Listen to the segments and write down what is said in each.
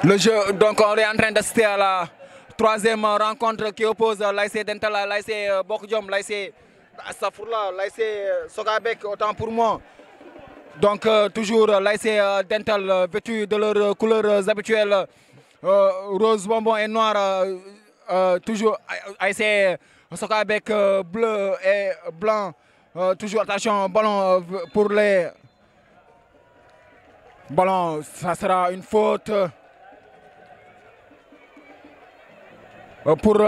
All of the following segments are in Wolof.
Le jeu, donc on est en train d'assister à la troisième rencontre qui oppose l'ASC Dental à l'ASC Bokk Jom, l'ASC Astafourla, l'ASC Sokabek, autant pour moi. Donc toujours l'ASC Dental vêtu de leurs couleurs habituelles, rose bonbon et noir, toujours ASC Sokabek bleu et blanc. Toujours attention, ballon pour les ballons, ça sera une faute. Pour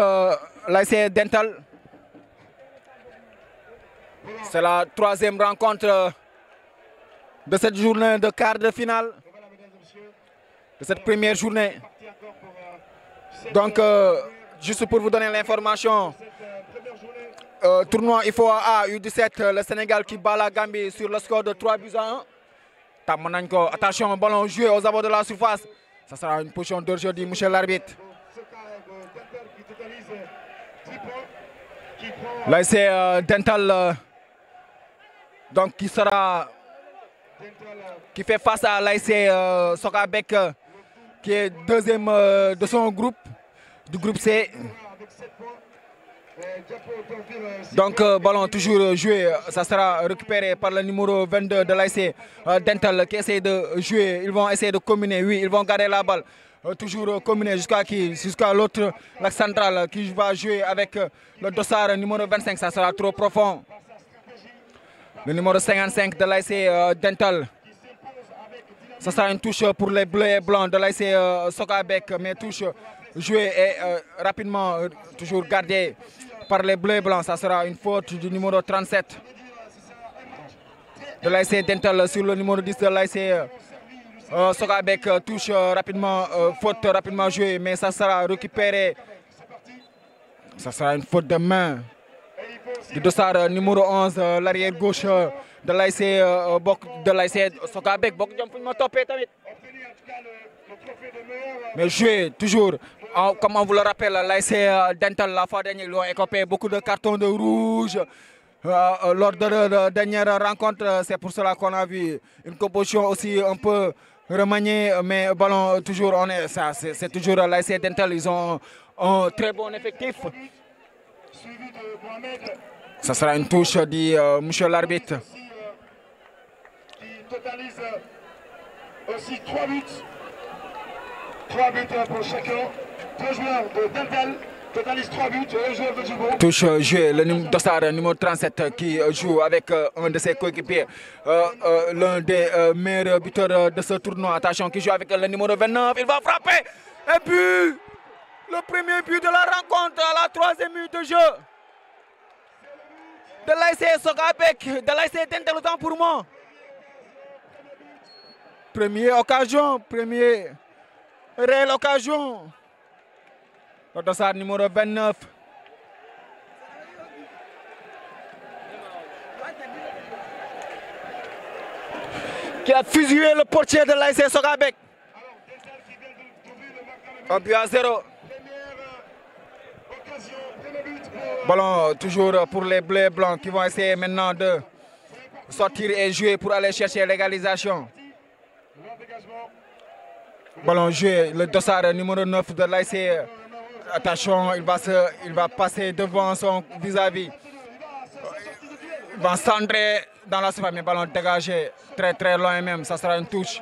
l'ASC Dental. C'est la troisième rencontre de cette journée de quart de finale, de cette première journée. Donc, juste pour vous donner l'information, tournoi IFOA U17, le Sénégal qui bat la Gambie sur le score de 3-1. Attention, ballon joué aux abords de la surface. Ça sera une position d'hors-jeu dit monsieur l'arbitre. L'ASC Dental donc qui fait face à l'ASC Sokabek qui est deuxième de son groupe, du groupe C. Donc ballon toujours joué, ça sera récupéré par le numéro 22 de l'ASC Dental qui essaie de jouer. Ils vont essayer de combiner, oui, ils vont garder la balle. Toujours combiner jusqu'à l'autre, l'axe central qui va jouer avec le dossard numéro 25, ça sera trop profond. Le numéro 55 de l'ASC Dental. Ça sera une touche pour les bleus et blancs de l'ASC Sokabek, mais touche jouée et rapidement toujours gardée par les bleus et blancs. Ça sera une faute du numéro 37 de l'ASC Dental sur le numéro 10 de l'ASC Sokabek. Touche rapidement, faute rapidement jouée, mais ça sera récupéré. Ça sera une faute de main du dossard numéro 11, l'arrière gauche de l'ASC Sokabek. Mais joué toujours, comme on vous le rappelle, l'ASC Dental, la fois dernière, ils ont écopé beaucoup de cartons de rouge. Lors de la dernière rencontre, c'est pour cela qu'on a vu une composition aussi un peu remaniée, mais ballon toujours, c'est toujours l'ASC Dental, ils ont un très bon effectif. Ça sera une touche, dit monsieur l'arbitre. Qui totalise aussi 3 buts. 3 buts pour chacun. 2 joueurs de Dental totalisent 3 buts et un joueur de Djibo. Touche joué, le dossard numéro 37 qui joue avec un de ses coéquipiers. L'un des meilleurs buteurs de ce tournoi. Attention, qui joue avec le numéro 29. Il va frapper. Et puis, le premier but de la rencontre à la 3e minute de jeu. De l'ASC Sokabek, de l'ASC Dental, autant pour moi. Première occasion, première réelle occasion. Le dossard numéro 29. Qui a fusillé le portier de l'ASC Sokabek. 1-0. Ballon toujours pour les bleus et blancs qui vont essayer maintenant de sortir et jouer pour aller chercher l'égalisation. Ballon joué, le dossard numéro 9 de l'ASC. Attention, il va passer devant son vis-à-vis. Il va centrer dans la surface, mais ballon dégagé très très loin même, ça sera une touche.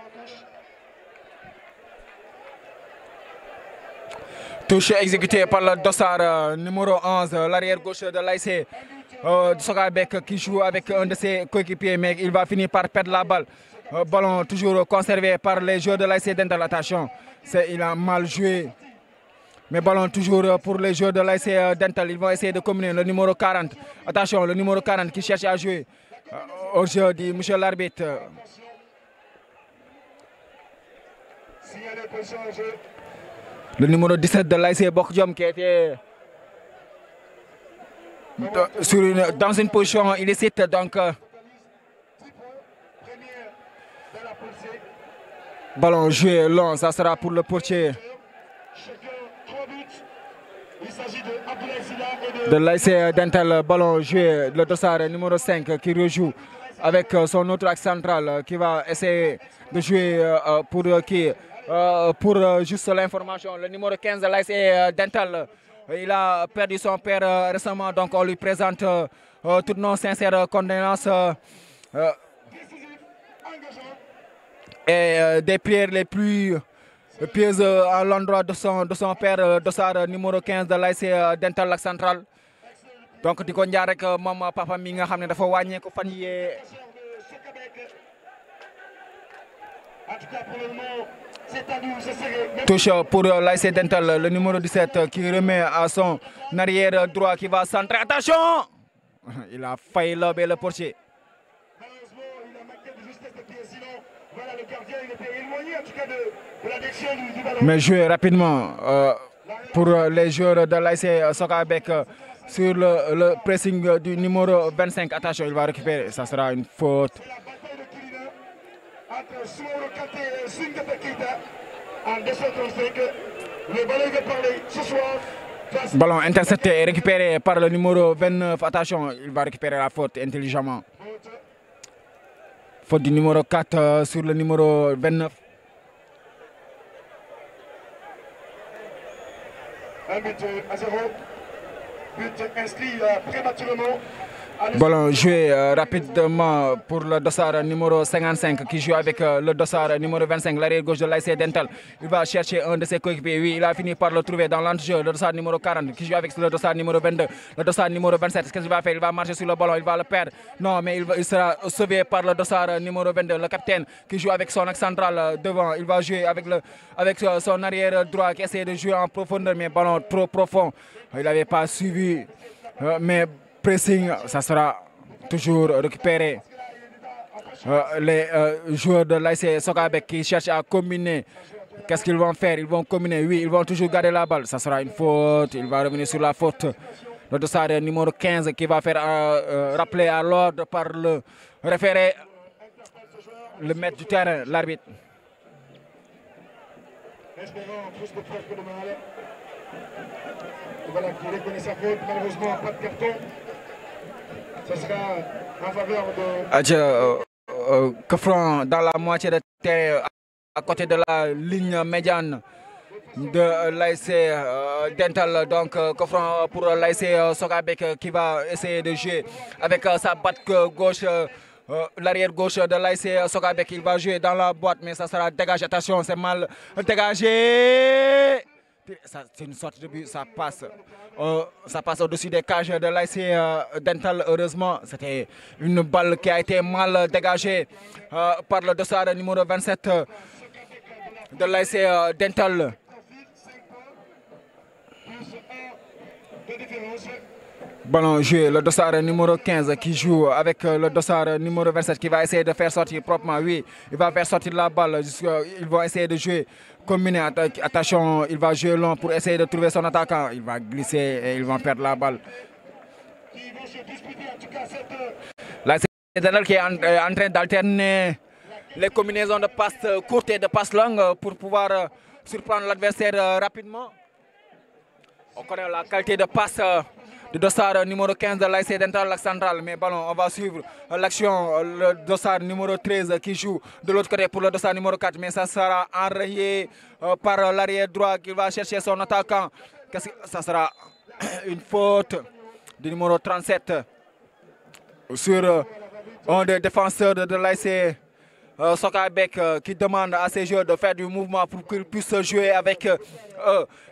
Touche exécutée par le dossard numéro 11, l'arrière gauche de l'ASC Sokabek qui joue avec un de ses coéquipiers, mais il va finir par perdre la balle. Ballon toujours conservé par les joueurs de l'ASC Dental. Attention, il a mal joué. Mais ballon toujours pour les joueurs de l'ASC Dental. Ils vont essayer de combiner le numéro 40. Attention, le numéro 40 qui cherche à jouer. Hors-jeu dit monsieur l'arbitre. Le numéro 17 de l'ASC Bokk Jom qui était dans une position illicite. Donc, ballon joué long, ça sera pour le portier de l'ASC Dental. Ballon joué, le dossard numéro 5 qui rejoue avec son autre axe central qui va essayer de jouer pour qui pour juste l'information, le numéro 15 de l'ASC Dental, il a perdu son père récemment, donc on lui présente toutes nos sincères condoléances et des prières les plus pieuses à l'endroit de son père Dossar numéro 15 de l'ASC Dental Lac Central. Donc di ko ñaan rek moom papa mi nga xam ne dafa wàññeeku fan yii. Touche pour l'ASC Dental, le numéro 17 qui remet à son arrière droit qui va centrer. Attention! Il a failli lober le portier. Malheureusement, il a manqué de justesse de pied. Sinon, voilà, le gardien il était éloigné en tout cas de l'addiction du ballon. Mais jouer rapidement pour les joueurs de l'ASC Sokabek sur le pressing du numéro 25. Attention, il va récupérer. Ça sera une faute. C'est la bataille de Kilina entre Soumaoro Kanté et Sungata Keita en 235. Le ballon va parler ce soir. Ballon intercepté et récupéré par le numéro 29. Attention, il va récupérer la faute intelligemment. Faute du numéro 4 sur le numéro 29. Un but à 0. But inscrit prématurément. Ballon joué rapidement pour le dossard numéro 55 qui joue avec le dossard numéro 25, l'arrière gauche de l'ASC Dental. Il va chercher un de ses coéquipiers. Oui, il a fini par le trouver dans l'entrejeu. Le dossard numéro 40 qui joue avec le dossard numéro 22. Le dossard numéro 27, qu'est-ce qu'il va faire? Il va marcher sur le ballon, il va le perdre. Non, mais il sera sauvé par le dossard numéro 22, le capitaine qui joue avec son axe central devant. Il va jouer avec son arrière droit qui essaie de jouer en profondeur, mais ballon trop profond. Il n'avait pas suivi, mais pressing, ça sera toujours récupéré. Les joueurs de l'ASC Sokabek qui cherchent à combiner. Qu'est-ce qu'ils vont faire? Ils vont combiner. Oui, ils vont toujours garder la balle. Ça sera une faute. Il va revenir sur la faute. Le dossard numéro 15 qui va faire rappeler à l'ordre par le référé, le maître du terrain, l'arbitre. Espérons plus de preuves que de mal. Voilà, qui reconnaît sa faute. Malheureusement, pas de carton. Ce sera en faveur de... Kefran dans la moitié de terrain à côté de la ligne médiane de l'ASC Dental. Donc Kefran pour l'ASC Sokabek qui va essayer de jouer avec sa batte gauche. L'arrière gauche de l'ASC Sokabek, il va jouer dans la boîte, mais ça sera dégagé. Attention, c'est mal dégagé. C'est une sorte de but, ça passe au-dessus des cages de l'ASC Dental. Heureusement, c'était une balle qui a été mal dégagée par le dossard numéro 27 de l'ASC Dental. Ballon joué, le dossard numéro 15 qui joue avec le dossard numéro 27 qui va essayer de faire sortir proprement. Oui, il va faire sortir la balle. Ils vont essayer de jouer combiné. Attention, il va jouer long pour essayer de trouver son attaquant. Il va glisser et ils vont perdre la balle. Là, c'est Dental qui est en train d'alterner les combinaisons de passes courtes et de passes longues pour pouvoir surprendre l'adversaire rapidement. On connaît la qualité de passe du dossard numéro 15 de l'ASC Dental Lac Central, mais ballon, on va suivre l'action, le dossard numéro 13 qui joue de l'autre côté pour le dossard numéro 4, mais ça sera enrayé par l'arrière droit qui va chercher son attaquant. Ça sera une faute du numéro 37 sur un des défenseurs de l'ASC Sokabek qui demande à ses joueurs de faire du mouvement pour qu'ils puissent jouer avec eux.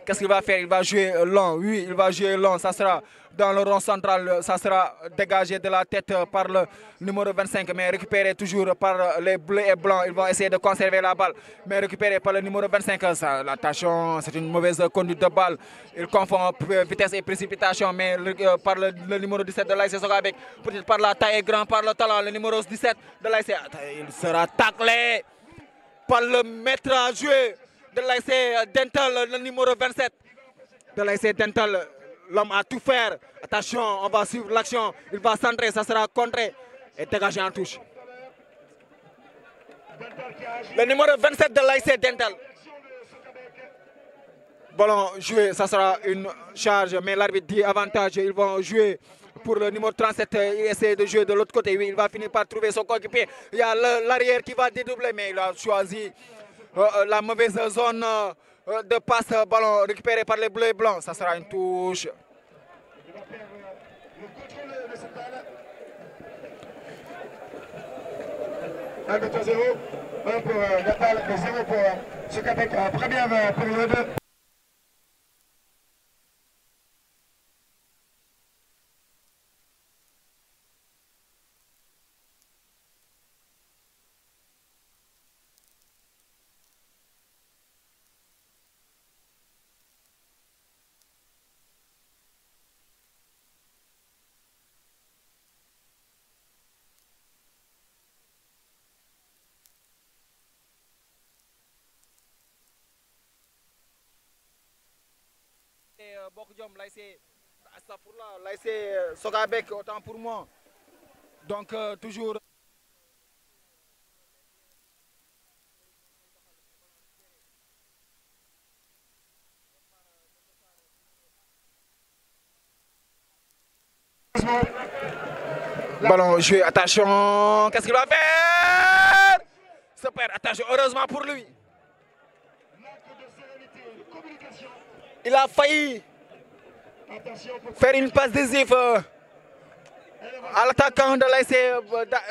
Qu'est-ce qu'il va faire? Il va jouer long. Oui, il va jouer long. Ça sera dans le rond central. Ça sera dégagé de la tête par le numéro 25, mais récupéré toujours par les bleus et blancs. Ils vont essayer de conserver la balle, mais récupéré par le numéro 25. Attention, c'est une mauvaise conduite de balle. Il confond vitesse et précipitation, mais par le numéro 17 de l'ASC Sokabek, peut-être par la taille et grand, par le talent, le numéro 17 de l'ASC. Il sera taclé par le maître à jouer de l'ASC Dental, le numéro 27 de l'ASC Dental. L'homme a tout faire. Attention, on va suivre l'action. Il va centrer, ça sera contré et dégagé en touche. Le numéro 27 de l'ASC Dental. Ballon joué, ça sera une charge, mais l'arbitre dit avantage. Ils vont jouer pour le numéro 37. Il essaie de jouer de l'autre côté. Oui, il va finir par trouver son coéquipier. Il y a l'arrière qui va dédoubler, mais il a choisi la mauvaise zone de passe ballon récupéré par les bleus et blancs. Ça sera une touche. Il va faire le contrôle de cette balle. 1 but à 0. 1 pour Natal et 0 pour Sokabek en première période. Bokjom, l'ASC Sokabek, autant pour moi. Donc toujours. Ballon joué, attention, qu'est-ce qu'il va faire? Se perd, attention, heureusement pour lui. Il a failli faire une passe décisive à l'attaquant de l'ASC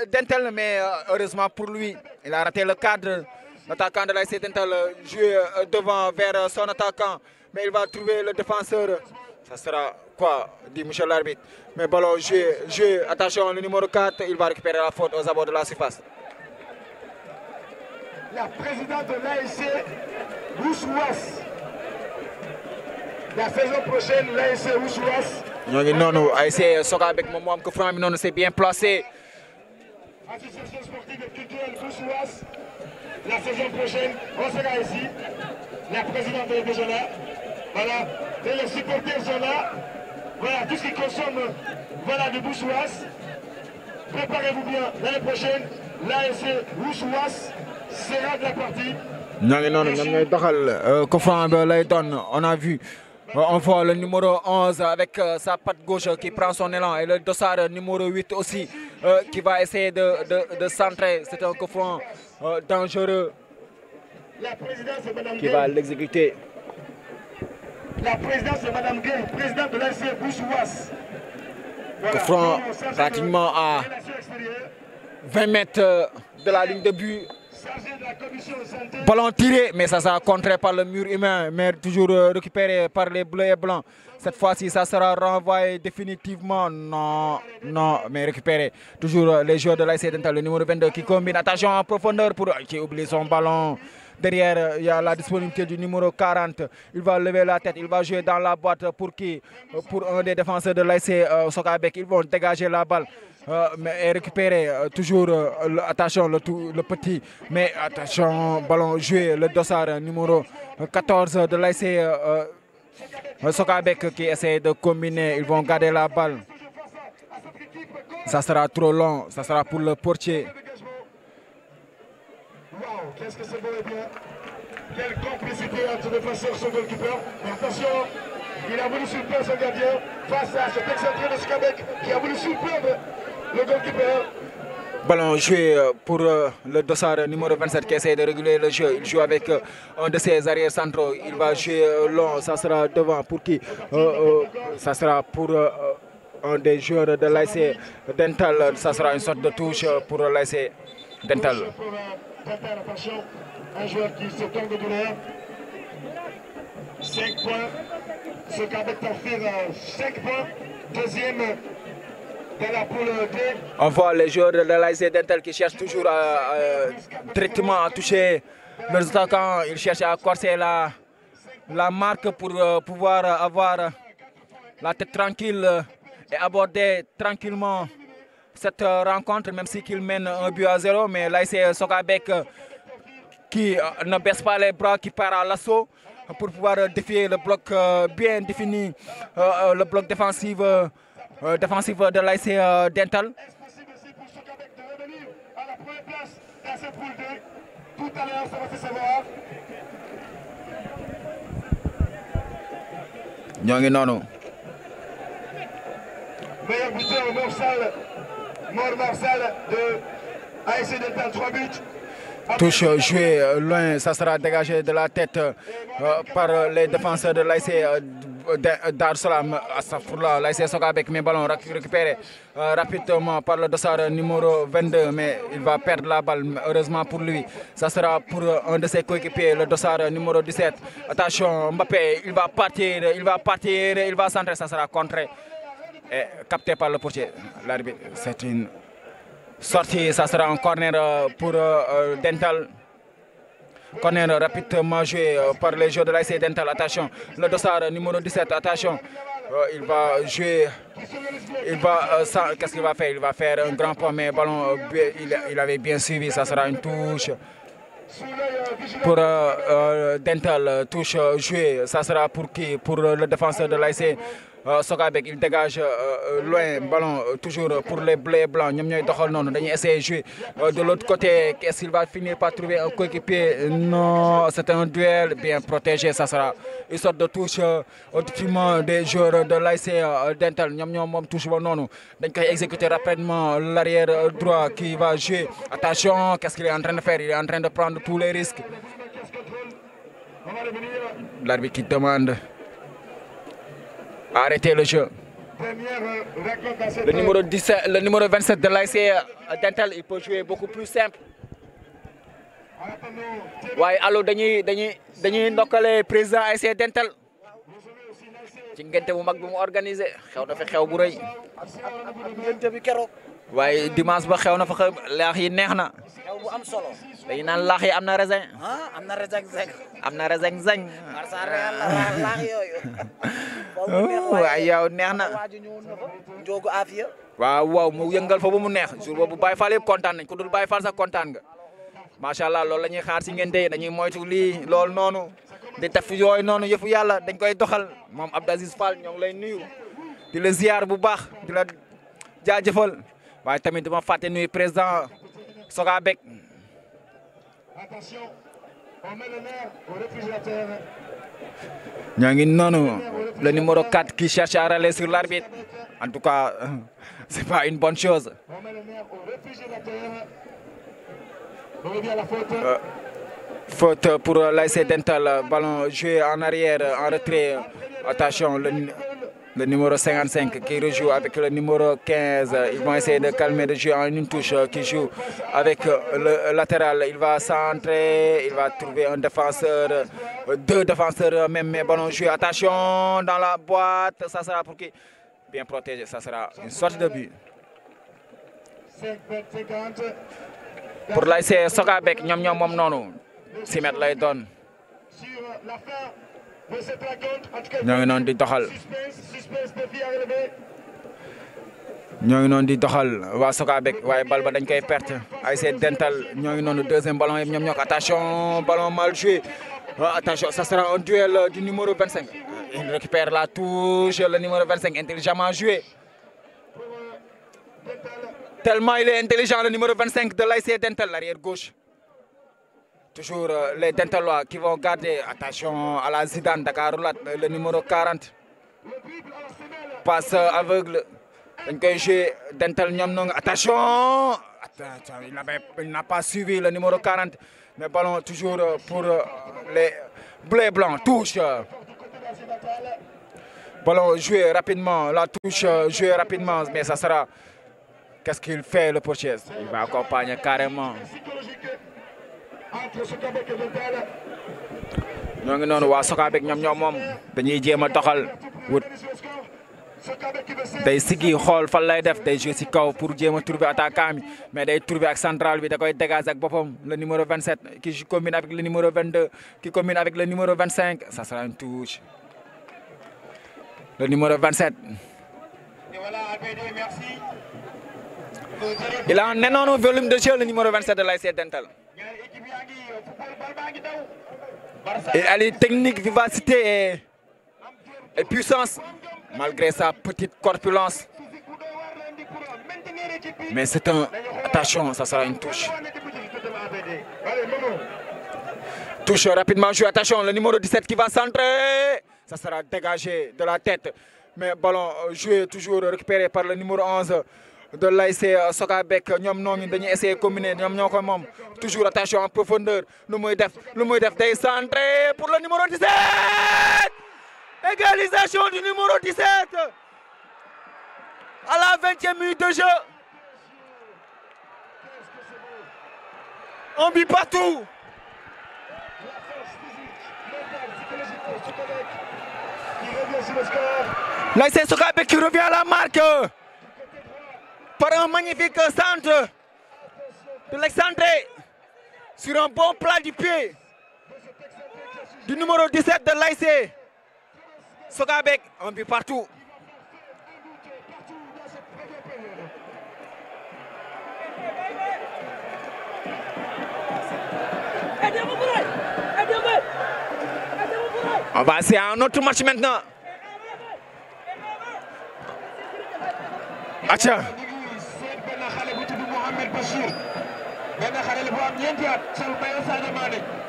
Dental, mais heureusement pour lui, il a raté le cadre. L'attaquant de l'ASC Dental joue devant vers son attaquant, mais il va trouver le défenseur. Ça sera quoi, dit monsieur l'arbitre. Mais ballon joué, attention, le numéro 4, il va récupérer la faute aux abords de la surface. La présidente de l'ASC Oussouas. La saison prochaine, l'ASC Oussouas. Non, ASC Sokabek, mon que Franck non s'est bien placé. Association sportive et culturelle Oussouas. La saison prochaine, on sera ici. La présidente est déjà là. Voilà. Et les supporters sont là. Voilà, tout ce qui consomme voilà, de Oussouas. Préparez-vous bien. L'année prochaine, l'ASC Oussouas sera de la partie. On a vu. On voit le numéro 11 avec sa patte gauche qui prend son élan et le dossard numéro 8 aussi qui va essayer de centrer. C'est un coup franc dangereux qui va l'exécuter. La présidence de Mme Gay, présidente de l'ASC Oussouas. Coup franc pratiquement à 20 mètres de la ligne de but. Ballon tiré, mais ça sera contré par le mur humain, mais toujours récupéré par les bleus et blancs. Cette fois-ci, ça sera renvoyé définitivement. Non, mais récupéré. Toujours les joueurs de l'ASC Dental, le numéro 22 qui combine. Attention en profondeur pour qui oublie son ballon. Derrière, il y a la disponibilité du numéro 40. Il va lever la tête, il va jouer dans la boîte pour qui? Pour un des défenseurs de l'ASC Sokabek. Ils vont dégager la balle. Mais récupérer toujours, attention, le petit, mais attention, ballon joué, le dossard numéro 14 de l'ASC Sokabek qui essaie de combiner. Ils vont garder la balle. Ça sera trop long, ça sera pour le portier. Waouh, qu'est-ce que c'est beau et bien. Quelle complicité entre les défenseurs et son goalkeeper. Mais attention, il a voulu surprendre son gardien face à cet excentré de Sokabek qui a voulu surprendre le goalkeeper. Ballon joué pour le dossard numéro 27 qui essaie de réguler le jeu. Il joue avec un de ses arrières centraux. Il va jouer long, ça sera devant pour qui? Ça sera pour un des joueurs de l'ASC Dental. Ça sera une sorte de touche pour l'ASC Dental. Attention, un joueur qui se tombe de douleur. 5 points. Sokabek t'offre 5 points. Deuxième de la poule D. On voit les joueurs de l'ASC Dental qui cherchent toujours directement à toucher leurs attaquants. Ils cherchent à corser la marque pour pouvoir avoir la tête tranquille et aborder tranquillement cette rencontre, même si qu'ils mènent 1-0, mais l'ASC Sokabek qui ne baisse pas les bras, qui part à l'assaut pour pouvoir défier le bloc bien défini, le bloc défensif de l'ASC Dental. Est-ce possible aussi pour Sokabek de revenir à la première place dans cette poule D? Tout à l'heure, ça va se savoir. Meilleur buteur, Mor Marsal de ASC Dental, 3 buts. Touche jouée loin, ça sera dégagé de la tête par les défenseurs de l'ASC Dar Salam. L'ASC Sokabek, mais ballon récupéré rapidement par le dossard numéro 22, mais il va perdre la balle, heureusement pour lui. Ça sera pour un de ses coéquipiers, le dossard numéro 17. Attention, Mbappé, il va partir, il va centrer, ça sera contré et capté par le portier. L'arbitre, c'est une sortie, ça sera un corner pour Dental. Corner rapidement joué par les joueurs de l'ASC Dental. Attention, le dossard numéro 17, attention. Il va jouer, qu'est-ce qu'il va faire? Il va faire un grand pas, mais ballon, il avait bien suivi, ça sera une touche. Pour Dental, touche jouée, ça sera pour qui? Pour le défenseur de l'ASC Sokabek, il dégage loin, ballon toujours pour les bleus blancs. Nous allons essayer de jouer de l'autre côté. Est-ce qu'il va finir par trouver un coéquipier? Non, c'est un duel bien protégé. Ça sera une sorte de touche au détriment des joueurs de l'ASC Dental. Nous allons toucher non. Donc exécuter rapidement l'arrière droit qui va jouer. Attention, qu'est-ce qu'il est en train de faire? Il est en train de prendre tous les risques. L'arbitre qui demande arrêtez le jeu. Le numéro 17, le numéro 27 de l'ASC Dental, il peut jouer beaucoup plus simple. Ouais, alors dañuy ndokkale président ASC Dental ci ngénte bu mag bi mu organisé xew na fi xew bu rëy. ngénte bi keroog. waaye dimanche ba xew na fa laax yi neex na. xew bu am solo. dañu naan laax yi am na raisin. ah am na raisin zeng. am na raisin zeng. Barça Real laax yooyu. waaye yow neex na. Njoogu Afia. waaw mu yëngal fa ba mu neex jour boobu Baye Fall yëpp kontaan nañ ku dul Baye Fall sax kontaan nga. macha allah loolu la ñuy xaar si ngénte yi dañuy moytu lii loolu noonu di def yooyu noonu yëfu yàlla dañ koy doxal moom Abdou Aziz Fall ñoo ngi lay nuyu di la ziar bu baax di la jaajëfal waaye tamit dama fàtte nuyu président Sokabek. ñoo ngi noonu le numéro 4 qui cherche à râler sur l'arbitre en tout cas c'est pas une bonne chose. Faute pour l'ASC Dental, ballon joué en arrière, en retrait. Attention, le numéro 55 qui rejoue avec le numéro 15. Ils vont essayer de calmer, de jouer en une touche qui joue avec le latéral. Il va centrer, il va trouver un défenseur, deux défenseurs même, mais ballon joué. Attention, dans la boîte, ça sera pour qui? Bien protégé, ça sera une sortie de but. Pour l'ASC Sokabek, ñoom moom noonu 6 mètres lay doon ñoo ngi noonu di doxal waa Sokabek waaye bal ba dañ koy perte ASC Dental ñoo ngi noonu deuxième ballon yëpp ñoom ñoo ko attention ballon mal joué attention ça sera un duel du numéro 25 il récupère la touche le numéro 25 intelligemment joué. Tellement il est intelligent, le numéro 25 de l'ASC Dental, l'arrière gauche. Toujours les Dentalois qui vont garder. Attention à la Zidane, Dakar Roulat, le numéro 40. Passe aveugle. Dental, attention. Il n'a pas suivi le numéro 40. Mais ballon toujours pour les bleus blancs. Touche. Ballon joué rapidement. La touche jouée rapidement. Mais ça sera. Qu'est-ce qu'il fait le portier? Il va accompagner carrément. ñoo ngi noonu waa Sokabek ñoom moom dañuy jéem a doxal wut day siggi xool fan lay def day jouer si kaw pour jéem a trouver attaquant bi mais day trouver ak central bi da koy dégager ak boppam le numéro 27 qui combine avec le numéro 22 qui combine avec le numéro 25 ça sera une touche. Le numéro 27. Il a un énorme volume de jeu, le numéro 27 de l'ASC Dental. Elle est technique, vivacité et puissance, malgré sa petite corpulence. Mais c'est un... Attention, ça sera une touche. Touche rapidement joué. Attention, le numéro 17 qui va centrer. Ça sera dégagé de la tête. Mais ballon joué, toujours récupéré par le numéro 11. de l'ASC Sokabek ñoom noonu dañuy essayer de combiner ñoom ñoo ko moom toujours attention en profondeur lu muy def day centré pour le numéro 17 égalisation du numéro 17 à la 20e minute de jeu. Un but partout. L'ASC Sokabek qui revient à la marque par un magnifique centre de l'excentré sur un bon plat du pied du numéro 17 de l'ASC Sokabek. Un but partout. On va passer à un autre match maintenant. Acha.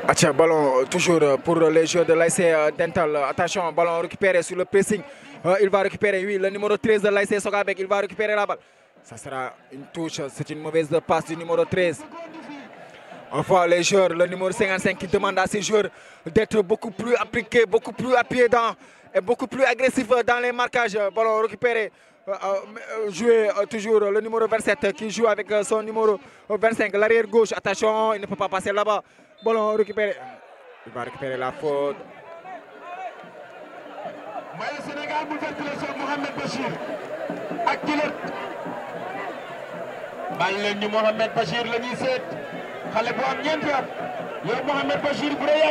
Acha, ballon toujours pour les joueurs de l'ASC Dental. Attention, ballon récupéré sur le pressing. Il va récupérer, oui, le numéro 13 de l'ASC Sokabek. Il va récupérer la balle. Ça sera une touche. C'est une mauvaise passe du numéro 13. On voit les joueurs, le numéro 55 qui demande à ses joueurs d'être beaucoup plus appliqués, beaucoup plus appuyés et beaucoup plus agressifs dans les marquages. Ballon récupéré, joué toujours le numéro 27 qui joue avec son numéro 25, l'arrière gauche. Attention, il ne peut pas passer là-bas. Ballon récupéré. Il va récupérer la faute. Sénégal, Mohamed Bachir. Actilet. Mohamed Bachir, le 17.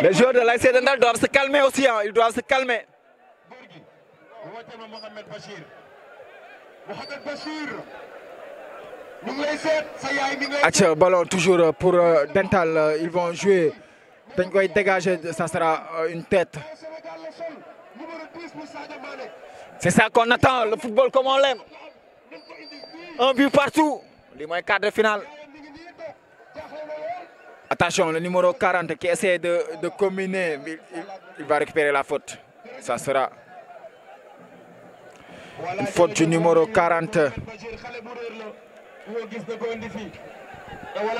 Les joueurs de l'ASC Dental doivent se calmer aussi, hein. Ils doivent se calmer. Atcha, ballon toujours pour Dental, ils vont jouer. Dégager, ça sera une tête. C'est ça qu'on attend, le football comme on l'aime. Un but partout. Les moyens quart de finale. Attention, le numéro 40 qui essaie de combiner, il va récupérer la faute. Ça sera une faute du numéro 40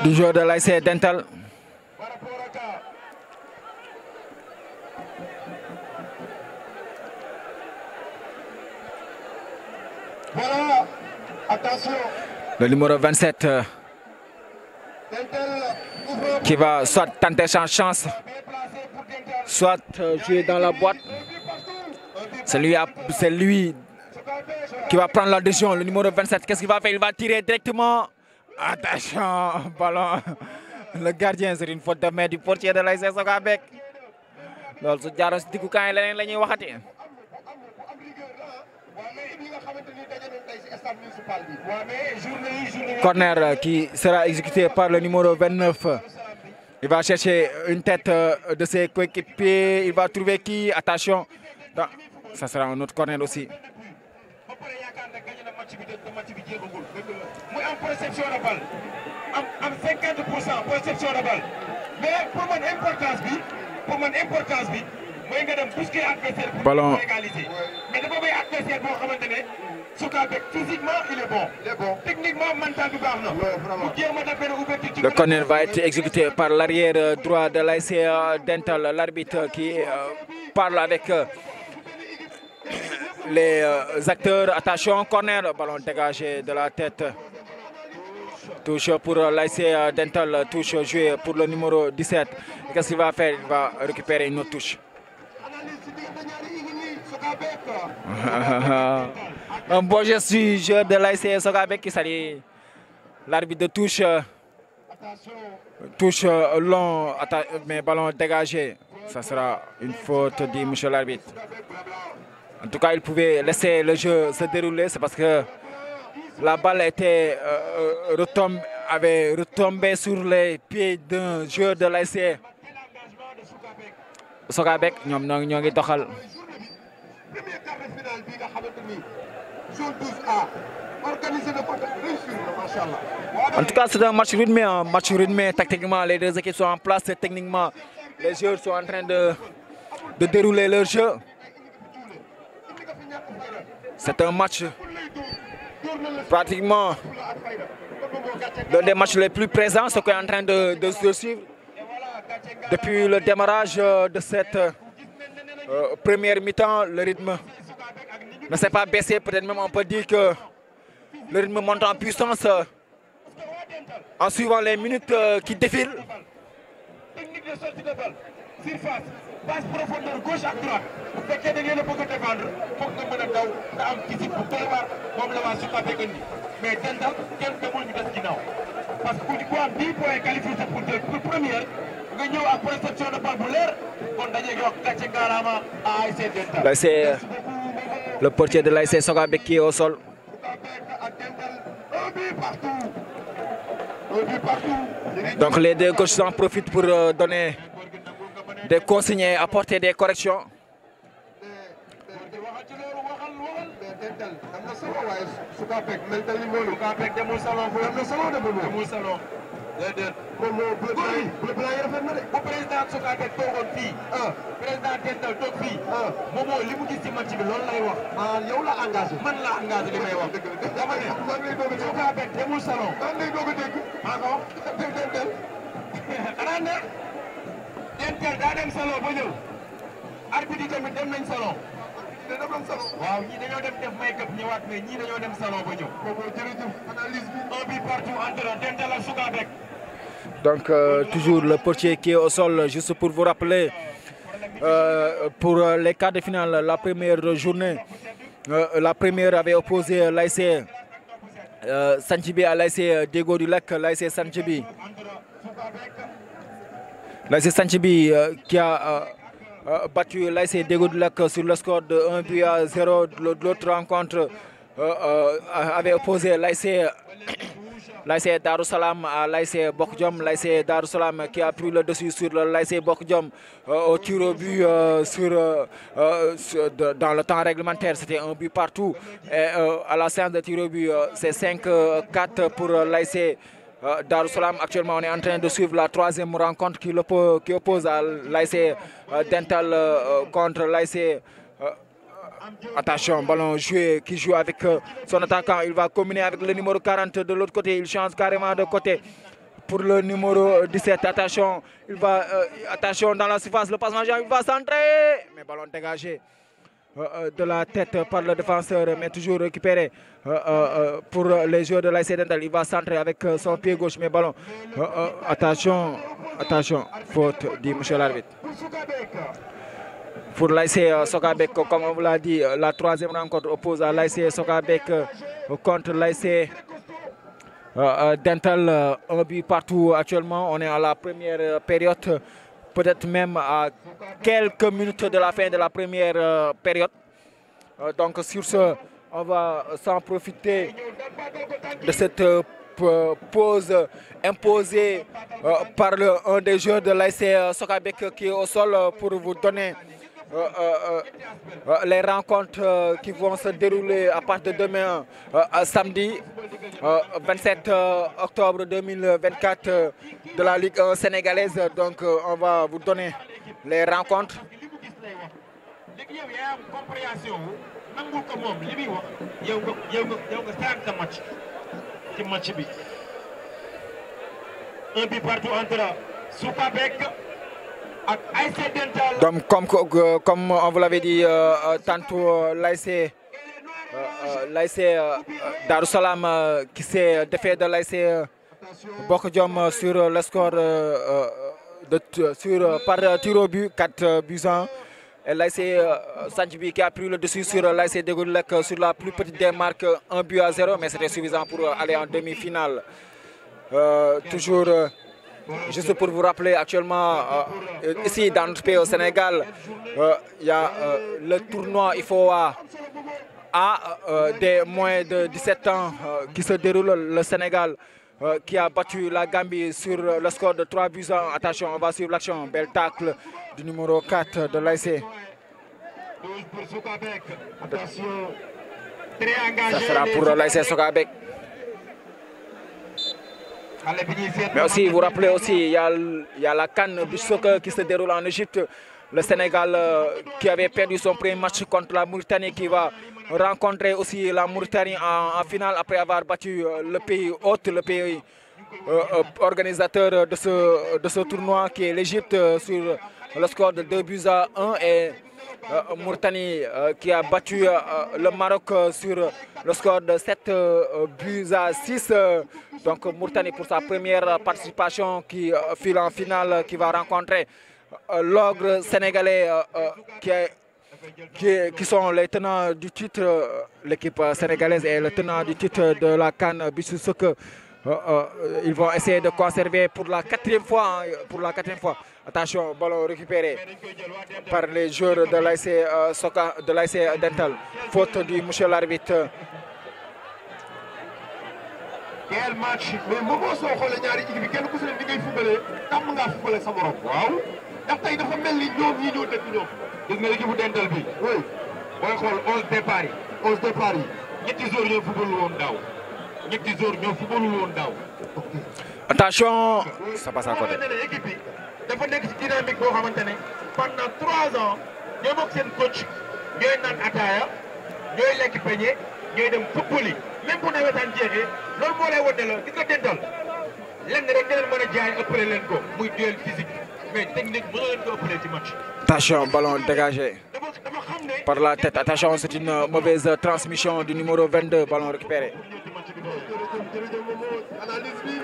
du joueur de l'ASC Dental. Voilà, attention. Le numéro 27 qui va soit tenter sa chance, soit jouer dans la boîte. C'est lui qui va prendre la décision. Le numéro 27, qu'est-ce qu'il va faire? Il va tirer directement. Attention, ballon. Le gardien, c'est une faute de main du portier de l'ASC Sokabek. Donc, ce diaro c'est du coup quand il est là, corner qui sera exécuté par le numéro 29. Il va chercher une tête de ses coéquipiers. Il va trouver qui? Attention. Ça sera un autre corner aussi. Ballon. Le corner va être exécuté par l'arrière droit de l'ASC Dental, l'arbitre qui parle avec les acteurs. Attention, corner, ballon dégagé de la tête. Touche pour l'ASC Dental, touche jouée pour le numéro 17. Qu'est-ce qu'il va faire? Il va récupérer une autre touche. Un beau geste du joueur de l'ASC Sokabek qui salue l'arbitre de touche. Touche long, mais ballon dégagé. Ça sera une faute, dit monsieur l'arbitre. En tout cas, il pouvait laisser le jeu se dérouler. C'est parce que la balle avait retombé sur les pieds d'un joueur de l'ASC Sokabek. En tout cas, c'est un match rythmé, tactiquement, les deux équipes sont en place, techniquement, les joueurs sont en train de dérouler leur jeu. C'est un match pratiquement l'un des matchs les plus présents, ce qu'on est en train de suivre depuis le démarrage de cette première mi-temps. Le rythme ne s'est pas baissé, peut-être même on peut dire que le rythme monte en puissance en suivant les minutes qui défilent. Technique de sortie de balle, surface, passe profondeur gauche à droite. Bu fekkee da ngeen a bëgg a défendre foog nga mën a daw nga am physique bu doy waar moom la waa Sukabek indi mais Dental kenn demul ñu des ginnaaw parce que ku am 10 points qualifié pour première nga ñëw ak préception de balle bu leer kon dañuy wax gàcce ngaalaama à ASC Dental. Là c'est le portier de l'ASC Sokabek qui est au sol. Donc les deux coachs en profitent pour donner des consignes et apporter des corrections. bu président Sokabek toogoon fii président Dental toog fii Momo li mu gis ci match bi loolu lay wax. yow la engagé man la engagé li may wax. dama ne Sokabek demul salon. man lay doog a dégg. encore Dental. xanaa ne Dental daa dem salon ba ñëw. arbitre yi tamit dem nañ salon. waaw ñii dañoo dem def make-up ñëwaat mais ñii dañoo dem salon ba ñëw. jërëjëf analyse bi. un but partout entre Dental ak Sokabek. Donc toujours le portier qui est au sol, juste pour vous rappeler, pour les quarts de finale, la première journée, la première avait opposé l'ASC Santhibi à l'ASC Déggo du Lac, l'ASC Santhibi. L'ASC Santhibi qui a battu l'ASC Déggo du Lac sur le score de 1-0. L'autre rencontre avait opposé l'ASC Darussalam à l'ASC Bokdjom, l'ASC Darussalam qui a pris le dessus sur l'ASC Bokdjom au tir au but dans le temps réglementaire, c'était un but partout. Et à la séance de tir au but, c'est 5-4 pour l'ASC Darussalam. Actuellement, on est en train de suivre la troisième rencontre qui oppose à l'ASC Dental contre l'ASC. Attention, ballon joué, qui joue avec son attaquant. Il va combiner avec le numéro 40 de l'autre côté. Il change carrément de côté pour le numéro 17. Attention, il va, attention dans la surface, le passement, il va centrer. Mais ballon dégagé de la tête par le défenseur, mais toujours récupéré pour les joueurs de l'ASC Dental. Il va centrer avec son pied gauche, mais ballon. Attention, faute, dit monsieur l'arbitre. Pour l'ASC Sokabek, comme on vous l'a dit, la troisième rencontre oppose à l'ASC Sokabek contre l'ASC Dental. Un but partout actuellement. On est à la première période, peut-être même à quelques minutes de la fin de la première période. Donc sur ce, on va s'en profiter de cette pause imposée par un des joueurs de l'ASC Sokabek qui est au sol pour vous donner les rencontres qui vont se dérouler à partir de demain, samedi 27 octobre 2024 de la Ligue 1 sénégalaise. Donc on va vous donner les rencontres. Un but partout entre Sokabek. Donc, comme on vous l'avait dit tantôt, l'ASC Darussalam qui s'est défait de l'ASC Bokdjom sur le score par tir au but, 4-1. Et l'ASC Santhibi qui a pris le dessus sur l'ASC Déggo du Lac sur la plus petite des marques, 1-0, mais c'était suffisant pour aller en demi-finale. Toujours. Juste pour vous rappeler, actuellement, ici dans notre pays au Sénégal, il y a le tournoi IFOA A des moins de 17 ans qui se déroule. Le Sénégal qui a battu la Gambie sur le score de 3-1. Attention, on va suivre l'action. Bel tacle du numéro 4 de l'ASC. Ça sera pour l'ASC Sokabek. Mais aussi, vous rappelez aussi, il y a la CAN du soccer qui se déroule en Égypte. le Sénégal qui avait perdu son premier match contre la Mauritanie, qui va rencontrer aussi la Mauritanie en finale après avoir battu le pays hôte, le pays organisateur de ce tournoi qui est l'Égypte sur le score de 2-1 et Mauritanie qui a battu le Maroc sur le score de 7-6. Donc Mauritanie pour sa première participation qui file en finale, qui va rencontrer l'ogre sénégalais qui sont les tenants du titre. L'équipe sénégalaise est le tenant du titre de la CAN Bissou-Soko. Ils vont essayer de conserver pour la quatrième fois. Attention, ballon récupéré par les joueurs de l'ASC Dental. Faute du monsieur l'arbitre. Quel match mais Momo soo xoolee ñaari équipe bi kenn ku si ne ni ngay fubalee tàmm ngaa fubale sa morom. waaw ndax tey dafa mel ni ñoom ñii ñoo dëkk ñoom. gis nga équipe bu Dental bi. oui booy xool 11 départ yi. 11 départ yi. ñetti joueurs ñoo fubalu woon daaw. ñetti joueurs ñoo fubalu woon daaw. Attention, ça passe à côté. équipe bi dafa nekk ci dynamique boo xamante ne pendant 3 ans ñoo bokk seen coach ñooy naan ataaya ñooy lekk peñe ñooy dem football yi. même bu nawetaan jeexee loolu moo lay wane la gis nga Dental lenn rek nga leen mën a jaay ëppale leen ko muy duel physique mais technique mën leen ko ëppale ci match. Attention, ballon dégagé par la tête. Attention, c'est une mauvaise transmission du numéro 22, ballon récupéré. analyse bi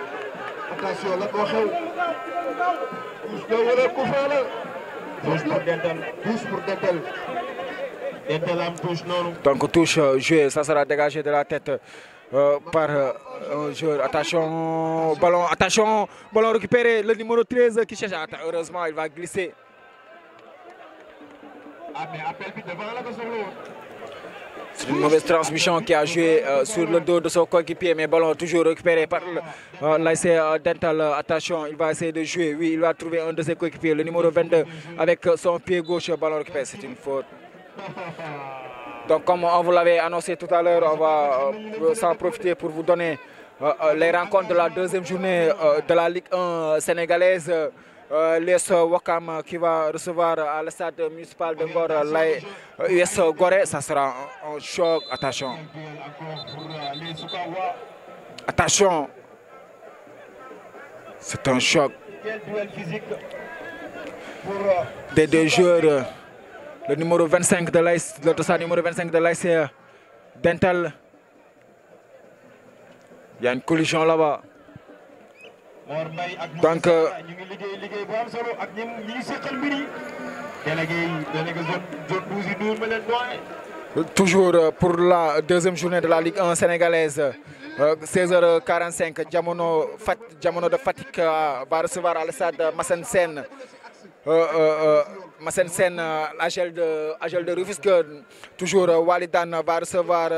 attention la moo xew touche la wala coup franc la. touche pour Dental. touche pour Dental. Dental am touche noonu. Donc touche jouée, ça sera dégagé de la tête par un joueur. Attention, ballon récupéré, le numéro 13 qui cherche. Heureusement, il va glisser. Ah mais appel bi devant la ko soxla woon. C'est une mauvaise transmission qui a joué sur le dos de son coéquipier, mais ballon toujours récupéré par l'ASC Dental. Attention, il va essayer de jouer. Oui, il va trouver un de ses coéquipiers, le numéro 22, avec son pied gauche, ballon récupéré. C'est une faute. Donc comme on vous l'avait annoncé tout à l'heure, on va s'en profiter pour vous donner les rencontres de la deuxième journée de la Ligue 1 sénégalaise. L'US Ouakam qui va recevoir à le stade municipal de Ngor l'US Gorée. Ça sera un choc. Attention. Attention. C'est un choc. Des deux joueurs. Le numéro 25 de l'AS, le dossard numéro 25 de l'AS Dental. Il y a une collision là-bas. Donc, toujours pour la deuxième journée de la Ligue 1 sénégalaise, 16h45, Diamono de Fatick va recevoir à le stade Massène Sène. Massène Sène, Agel de Rufisque. Toujours Walidan va recevoir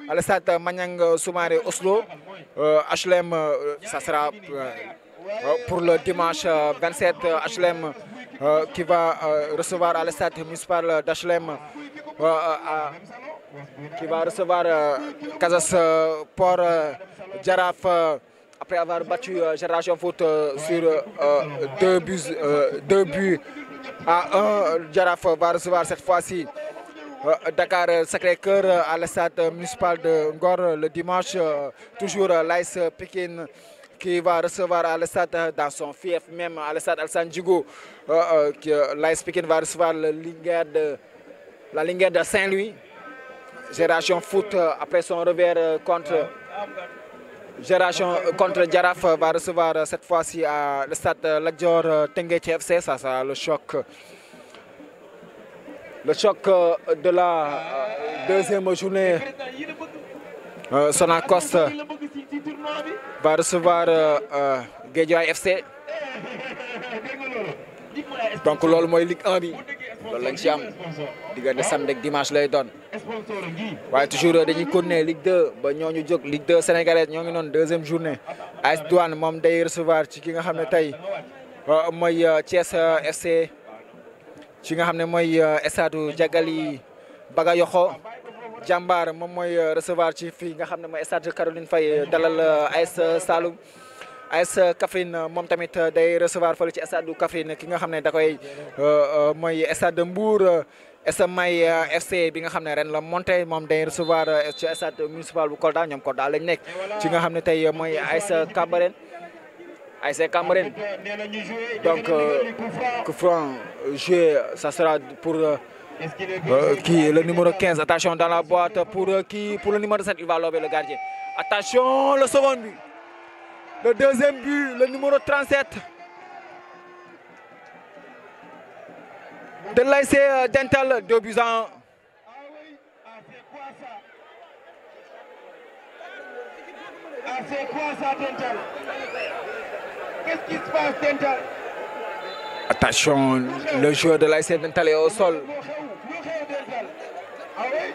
à le stade Maniang Soumaré Oslo. HLM, ça sera pour le dimanche 27. HLM qui va recevoir à le stade municipal d'HLM. Qui va recevoir Casas Port Jaraaf après avoir battu Génération Foot sur 2 buts à 1. Jaraaf va recevoir cette fois-ci Dakar Sacré-Cœur à le stade municipal de Ngor le dimanche. Toujours l'AS Pikine qui va recevoir à le stade dans son fief même à le stade Alassane Djigo. L'AS Pikine va recevoir la Linguère de Saint-Louis. Génération Foot après son revers contre Jaraaf va recevoir cette fois-ci à le stade Lat Dior Teungueth FC. Ça sera le choc. Le choc de la deuxième journée. Sonacos va recevoir Guédiawaye FC. Donc loolu mooy Ligue 1 bi loolu lañ ci am diggante samedi ak dimanche lay doon waaye toujours dañuy continuer Ligue 2 ba ñooñu jóg Ligue 2 sénégalaise ñoo ngi noonu deuxième journée. AS Douane moom day recevoir ci ki nga xam ne tey mooy Thiès FC ci nga xam ne mooy stade Diagali Bagayoxo. Jambar moom mooy recevoir ci fii nga xam ne mooy stade Caroline Faye dalal AS Saloum. AS Kaffrine moom tamit day recevoir fële ci stade du Kaffrine ki nga xam ne da koy mooy stade de Mbour May FC bi nga xam ne ren la monté moom day recevoir ci stade municipal bu Kolda ñoom Kolda lañ nekk ci nga xam ne tey mooy AS Cambérène donc coup franc joué ça sera pour qui le numéro 15 attention dans la boîte pour le numéro 7 il va lober le gardien attention le second but le deuxième but le numéro 37 de l'ASC Dental 2 buts à 1. C'est quoi ça, Dental? Qu'est-ce qui se passe, Dental? Attention, le joueur de l'ASC Dental est au sol. Ah oui?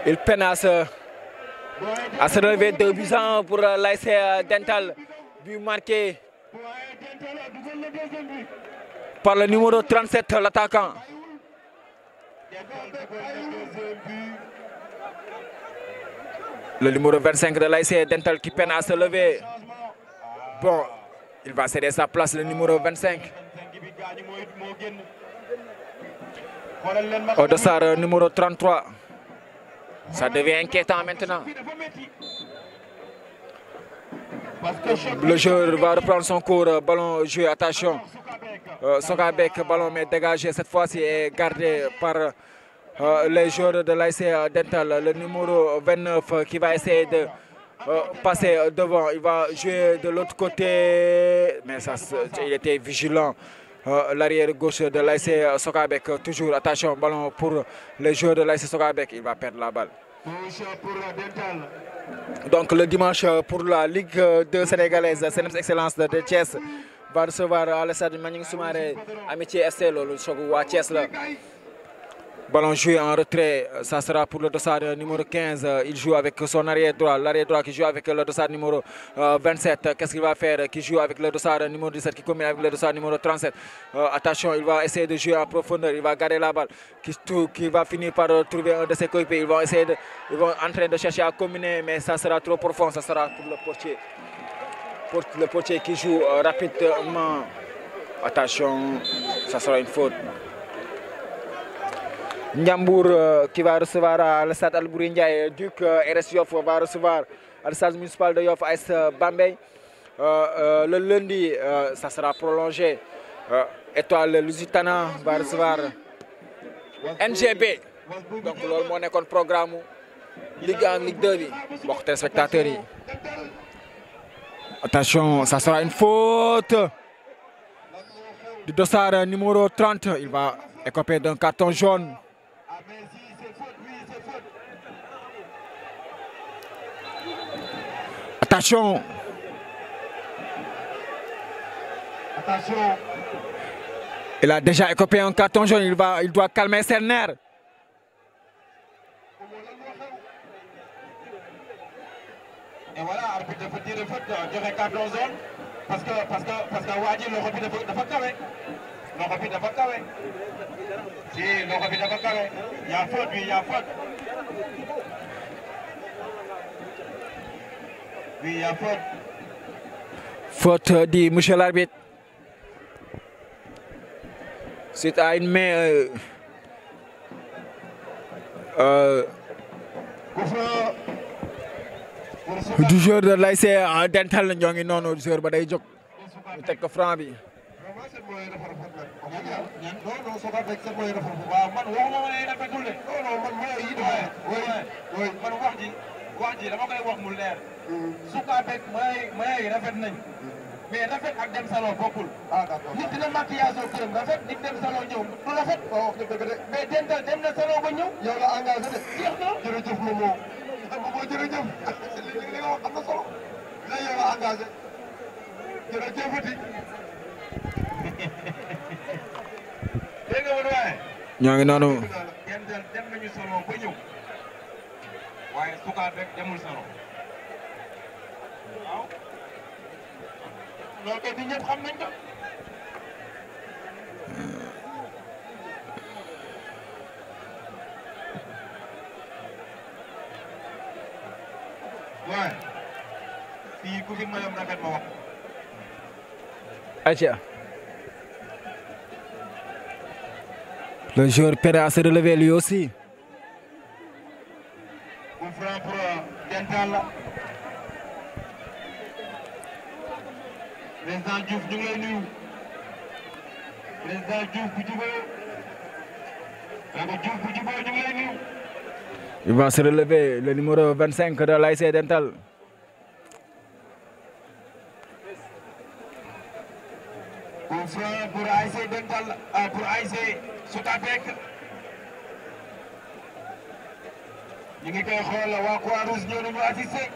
Il peine à se relever 2 buts à 1 pour l'ASC Dental. But marqué par le numéro 37, l'attaquant. Le numéro 25 de l'ASC Dental qui peine à se lever. Bon, il va céder sa place, le numéro 25. Au dossard numéro 33. Ça devient inquiétant maintenant. Le joueur va reprendre son cours. Ballon joué, attention. Sokabek, ballon mais dégagé cette fois-ci et gardé par les joueurs de l'ASC Dental. Le numéro 29 qui va essayer de passer devant. Il va jouer de l'autre côté. Mais ça, il était vigilant. L'arrière gauche de l'ASC Sokabek. Toujours attention, ballon pour les joueurs de l'ASC Sokabek. Il va perdre la balle. Donc le dimanche pour la Ligue 2 sénégalaise, CNEPS Excellence de Thiès va recevoir à l'estade Maniang Soumaré Amitié FC, le choc à Thiès. Ballon joué en retrait, ça sera pour le dossard numéro 15. Il joue avec son arrière droit, l'arrière droit qui joue avec le dossard numéro 27. Qu'est-ce qu'il va faire? Qui joue avec le dossard numéro 17, qui combine avec le dossard numéro 37. Attention, il va essayer de jouer en profondeur, il va garder la balle, qui va finir par trouver un de ses coéquipiers. Ils vont en train de chercher à combiner, mais ça sera trop profond, ça sera pour le portier. Pour le portier qui joue rapidement. Attention, ça sera une faute. Ndiambour qui va recevoir à l'stade Albouri Ndiaye. Duc RS Yoff va recevoir à l'stade municipal de Yoff AS Bambey. Le lundi, ça sera prolongé. Étoile Lusitana va recevoir NGB. Donc, c'est le programme Ligue 1, Ligue 2. Bon, téléspectateurs. Attention, ça sera une faute du dossard numéro 30. Il va écoper d'un carton jaune. Attention. Attention. Il a déjà écopé un carton jaune, il doit calmer ses nerfs. Et voilà, arbitre dafa tiré faute joxe carton jaune parce que waa ji loxo bi dafa kawe. Loxo bi dafa kawe. Si loxo bi dafa kawe. Il y a faute, oui, il y a faute. Oui, il y a faute. Faute dit monsieur l'arbitre. C'est à une main. Du joueur de l'ASC Dental ñoo ngi noonu joueur ba day jóg ñu teg ko franc bi. wax ji dama koy wax mu leer. Sokabek may rafet nañ. mais rafet ak dem salon bokkul. Ah d'accord nit dina maquillage au këram rafet nit dem salon ñëw du rafet. waaw wax dëgg de mais Dental dem na salon ba ñëw. yow la engagé de. jeex na jërëjëf Momo. Momo jërëjëf. li nga wax am na solo. la yow la engagé. jërëjëfati. dégg nga woon waaye. ñoo ngi noonu. Dental dem nañu salon ba ñëw. waaye Sokabek demul salon. waaw. loolu kay ñëpp xam nañ ko. Aïcha. Le joueur peine à se relever lui aussi. Président Diouf ñu ngi lay nuyu. Président Diouf bu jubóo. Diouf bu jubóo ñu ngi lay nuyu. Il va se relever, le numéro 25 de l'ASC Dental. Pour ASC Dental, pour ASC Socabek. ñu ngi koy xool waa Croix-Rouge ñëw nañu assisté.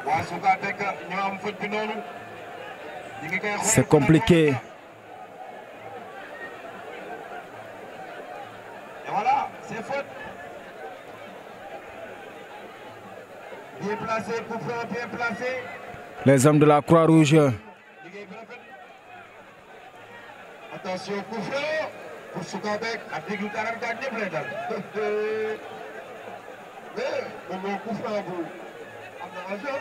waa Socabek ñoo am faute bi noonu. ñu ngi koy xool c'est compliqué. Et voilà, c'est faute. Bien placé, coup franc bien placé. Les hommes de la Croix-Rouge. Attention, coup franc pour Socabek. Ak déglu 44 ñëpp lay dal. Mais moom coup franc bu am na raison.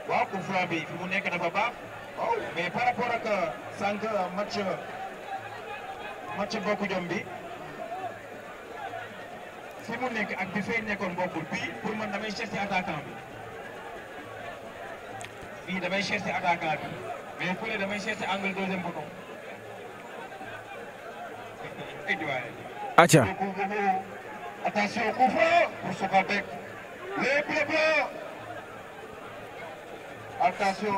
waaw coup franc bi fi mu nekk dafa baax. waaw mais par rapport ak sànq match bokku jom bi. fi mu nekk ak bi fay nekkoon bokkul bii pour man damay chercher attaquant bi fii damay chercher attaquant bi mais fële damay chercher angle deuxième bouton. Acha. Attention, coup franc pour Socabek. Les bleus blancs. Attention.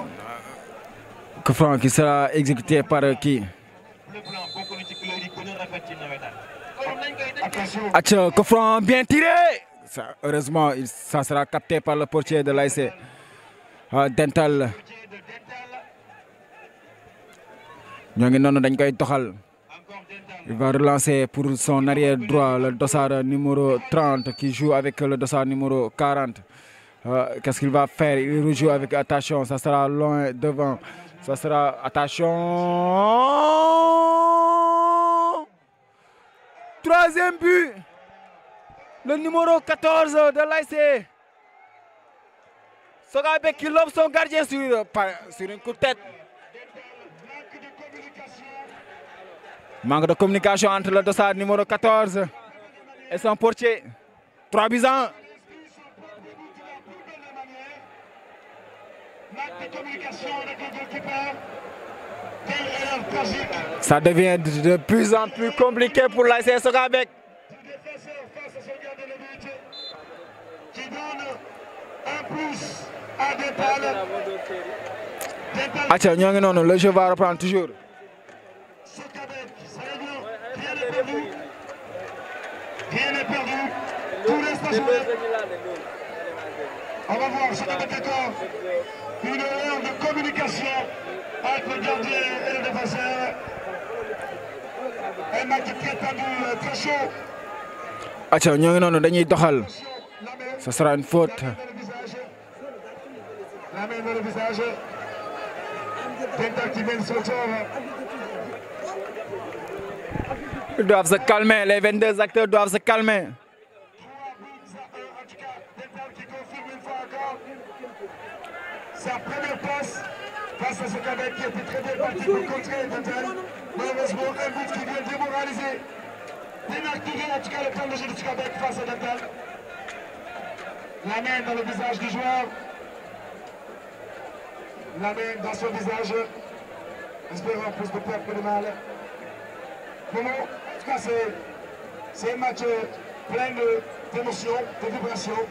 Coup franc qui sera exécuté par qui? Attention. Acha, coup franc bien tiré. Ça, heureusement, ça sera capté par le portier de l'ASC Dental. ñoo ngi noonu dañ koy doxal. Il va relancer pour son arrière droit le dossard numéro 30 qui joue avec le dossard numéro 40. Qu'est-ce qu'il va faire? Il rejoue avec attention, ça sera loin devant. Ça sera attention. Troisième but. Le numéro 14 de l'ASC Socabek qui lobe son gardien sur une coup de tête. Manque de communication entre le dossard numéro 14 et son portier. 3 buts à 1. Ça devient de plus en plus compliqué pour l'ASC Socabek. Acha, ñoo ngi noonu, le jeu va reprendre toujours. Rien n'est perdu. Tout reste à jouer. On va voir Socabek encore. Une heure de communication avec le gardien et le défenseur. Un match très tendu, très chaud. Acha, ñoo ngi noonu dañuy doxal. Ce sera une faute. La main dans le visage. Dental qui vient de sortir. Ils doivent se calmer, les 22 acteurs doivent se calmer. Sa première passe face à Socabek qui était très bien parti pour contrer Dental. Malheureusement, un but qui vient démoraliser, dénaturer en tout cas le plan de jeu de Socabek face à Dental. La main dans le visage du joueur. La main dans son visage. Espérons plus de peur que de mal. Comment? En tout cas, c'est un match plein d'émotions, de vibrations.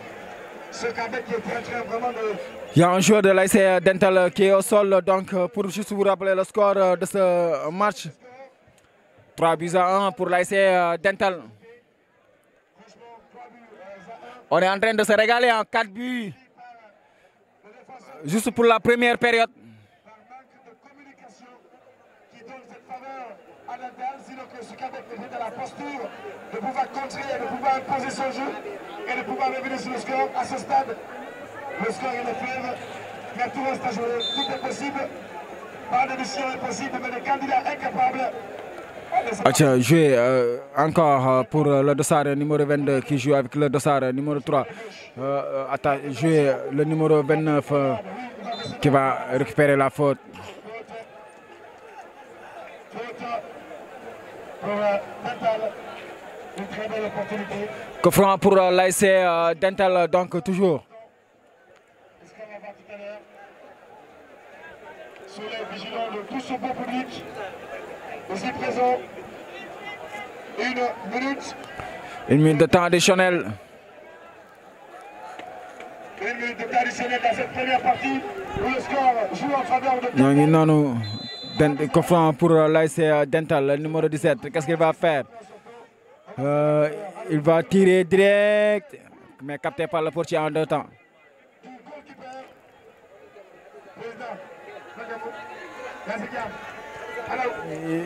Socabek qui est en train vraiment de... Il y a un joueur de l'ASC Dental qui est au sol, donc pour juste vous rappeler le score de ce match. 3 buts à 1 pour l'ASC Dental. On est en train de se régaler en 4 buts. Juste pour la première période. Par manque de communication qui donne cette faveur à Dental, sinon que Socabek est dans la posture de pouvoir contrer et de pouvoir imposer son jeu et de pouvoir revenir sur le score. À ce stade, le score est le fleuve, mais tout reste à jouer, tout est possible. Pas de mission impossible, mais des candidats incapables Acha, joué encore pour le dossard numéro 22 qui joue avec le dossard numéro 3. Joué le numéro 29 qui va récupérer la faute. Coup franc pour l'ASC Dental, donc toujours. Soyez vigilants de tout ce beau public. Ici présent, 1 minute. 1 minute de temps additionnel. 1 minute de temps additionnel dans cette première partie où le score joue en faveur de... Nous avons coup franc pour l'ASC Dental, le numéro 17. Qu'est-ce qu'il va faire? Il va tirer direct, mais capté par le portier en 2 temps.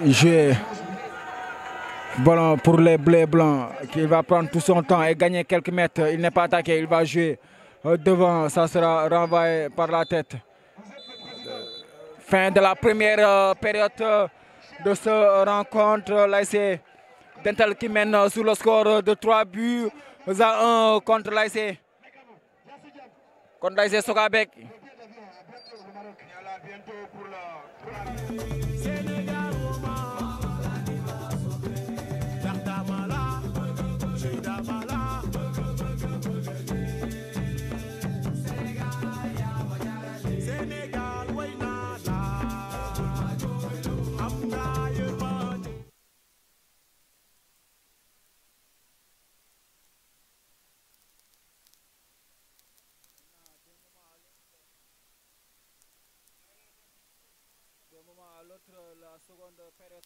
Jouer ballon pour les bleus blancs qui va prendre tout son temps et gagner quelques mètres. Il n'est pas attaqué, il va jouer devant, ça sera renvoyé par la tête. Fin de la première période de cette rencontre. L'ASC Dental qui mène sur le score de 3 buts à 1 contre l'ASC Sokabek. La seconde période.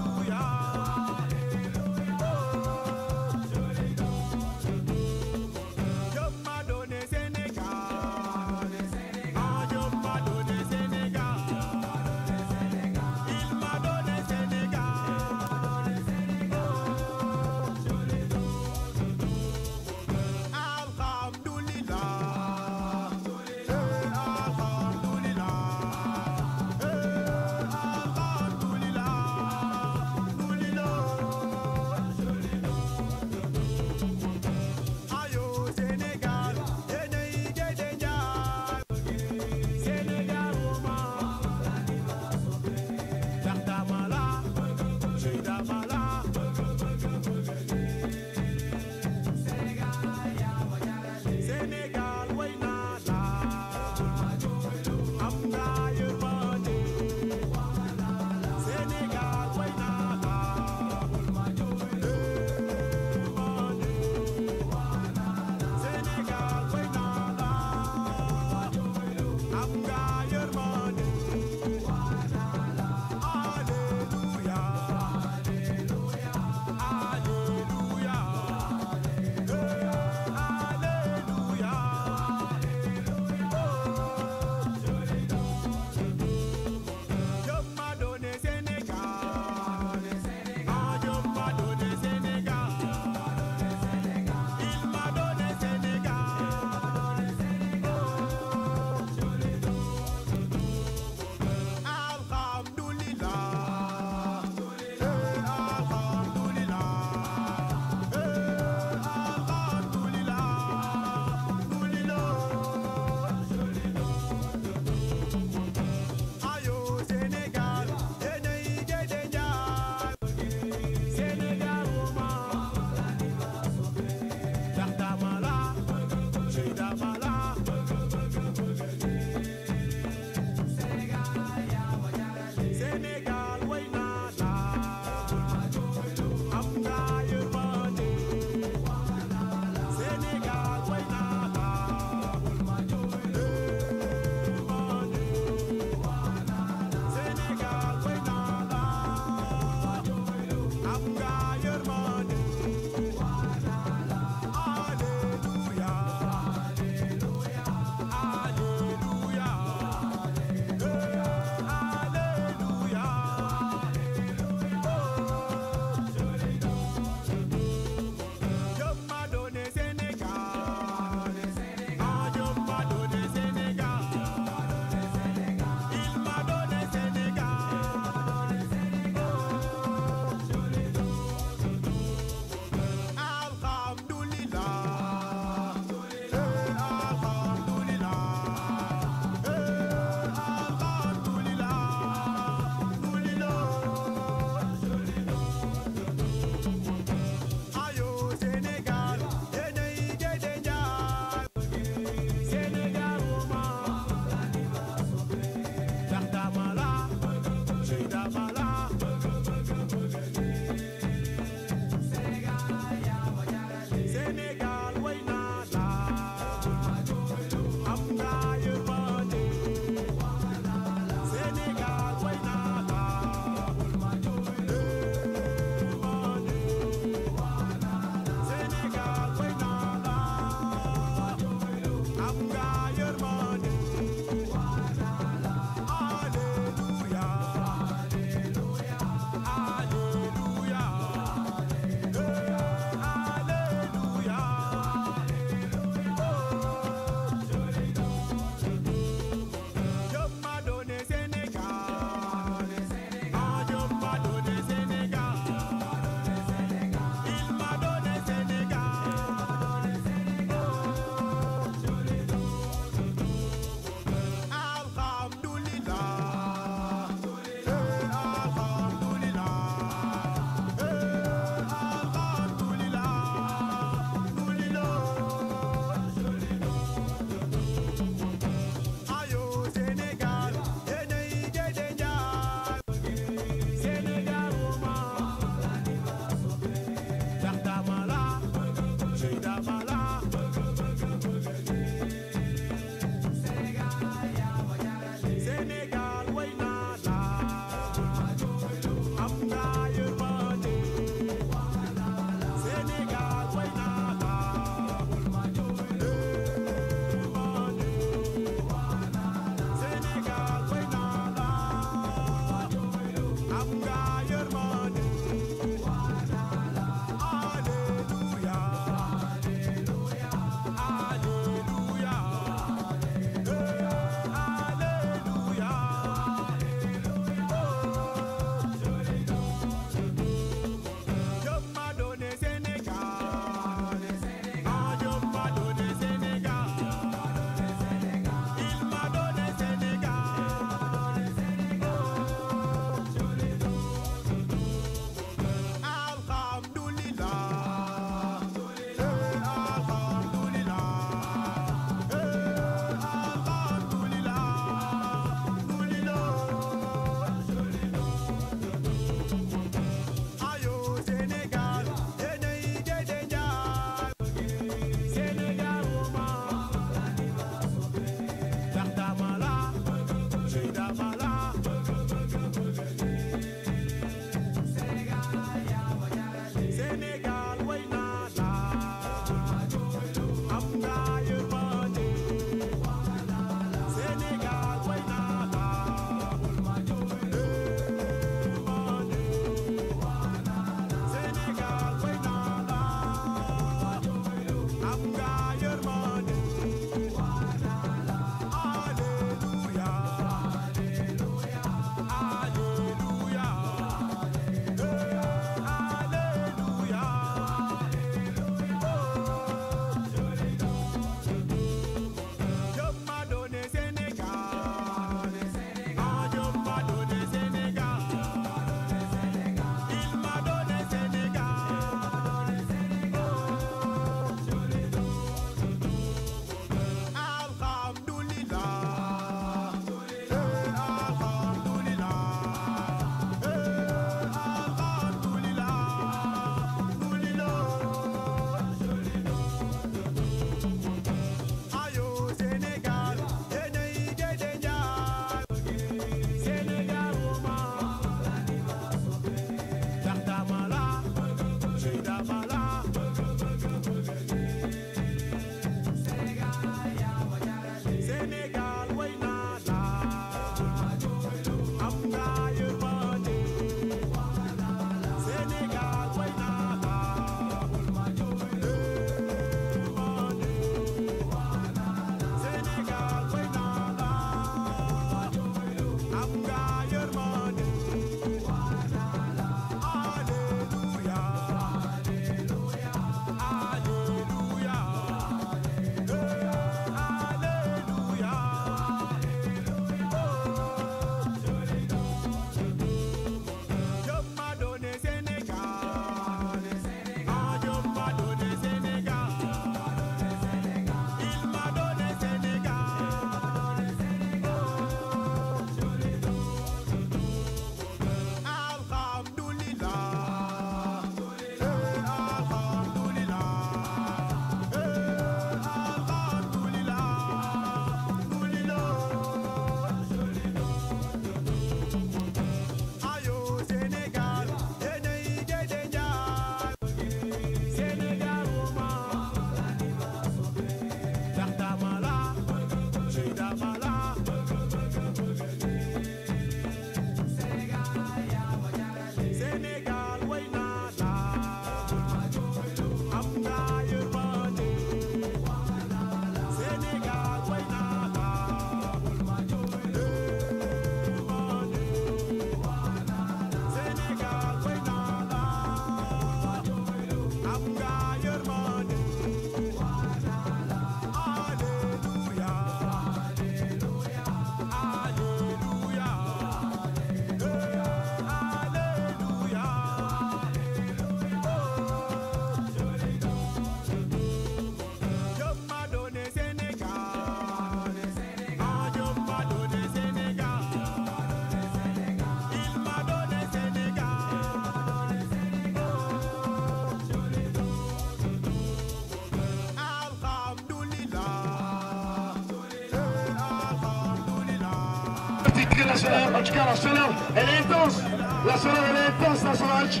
fatigué de la chaleur. En tout cas, la chaleur, elle est intense. La chaleur, elle est intense dans son match.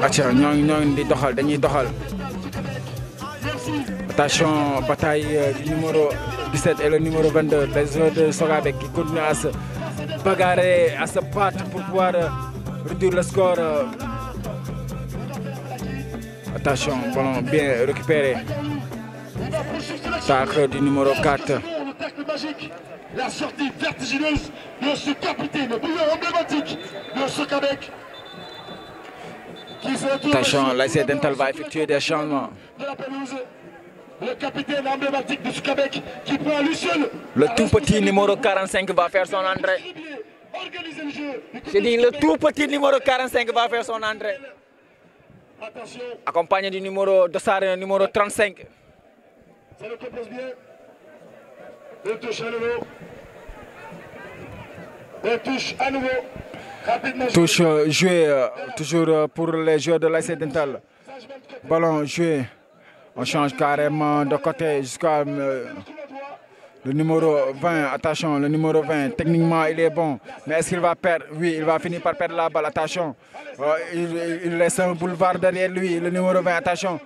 Atcha ñoo di doxal dañuy doxal. Attention, bataille du numéro 17 et le numéro 22, les joueurs de Sokabek qui continuent à se bagarrer, à se battre pour pouvoir réduire le score. Attention, ballon bien récupéré. Tacle du numéro 4. Le tacle magique, la sortie vertigineuse de ce capitaine, le bouillon emblématique de Sokabek. Attention, l'ASC Dental va effectuer des changements. De la pelouse, le capitaine emblématique de Sokabek qui prend à lui seul. Le tout petit numéro 45 va faire son entrée. J'ai dit le tout petit numéro 45 va faire son entrée. Attention. Accompagné du numéro Dossard, numéro 35. Ça le compose bien. Il touche à nouveau. Il touche à nouveau. Rapidement. Touche jouée toujours pour les joueurs de l'ASC Dental. Ballon joué. On change carrément de côté jusqu'à le numéro 20. Attention, le numéro 20. Techniquement, il est bon. Mais est-ce qu'il va perdre? Oui, il va finir par perdre la balle. Attention. Il laisse un boulevard derrière lui. Le numéro 20. Attention.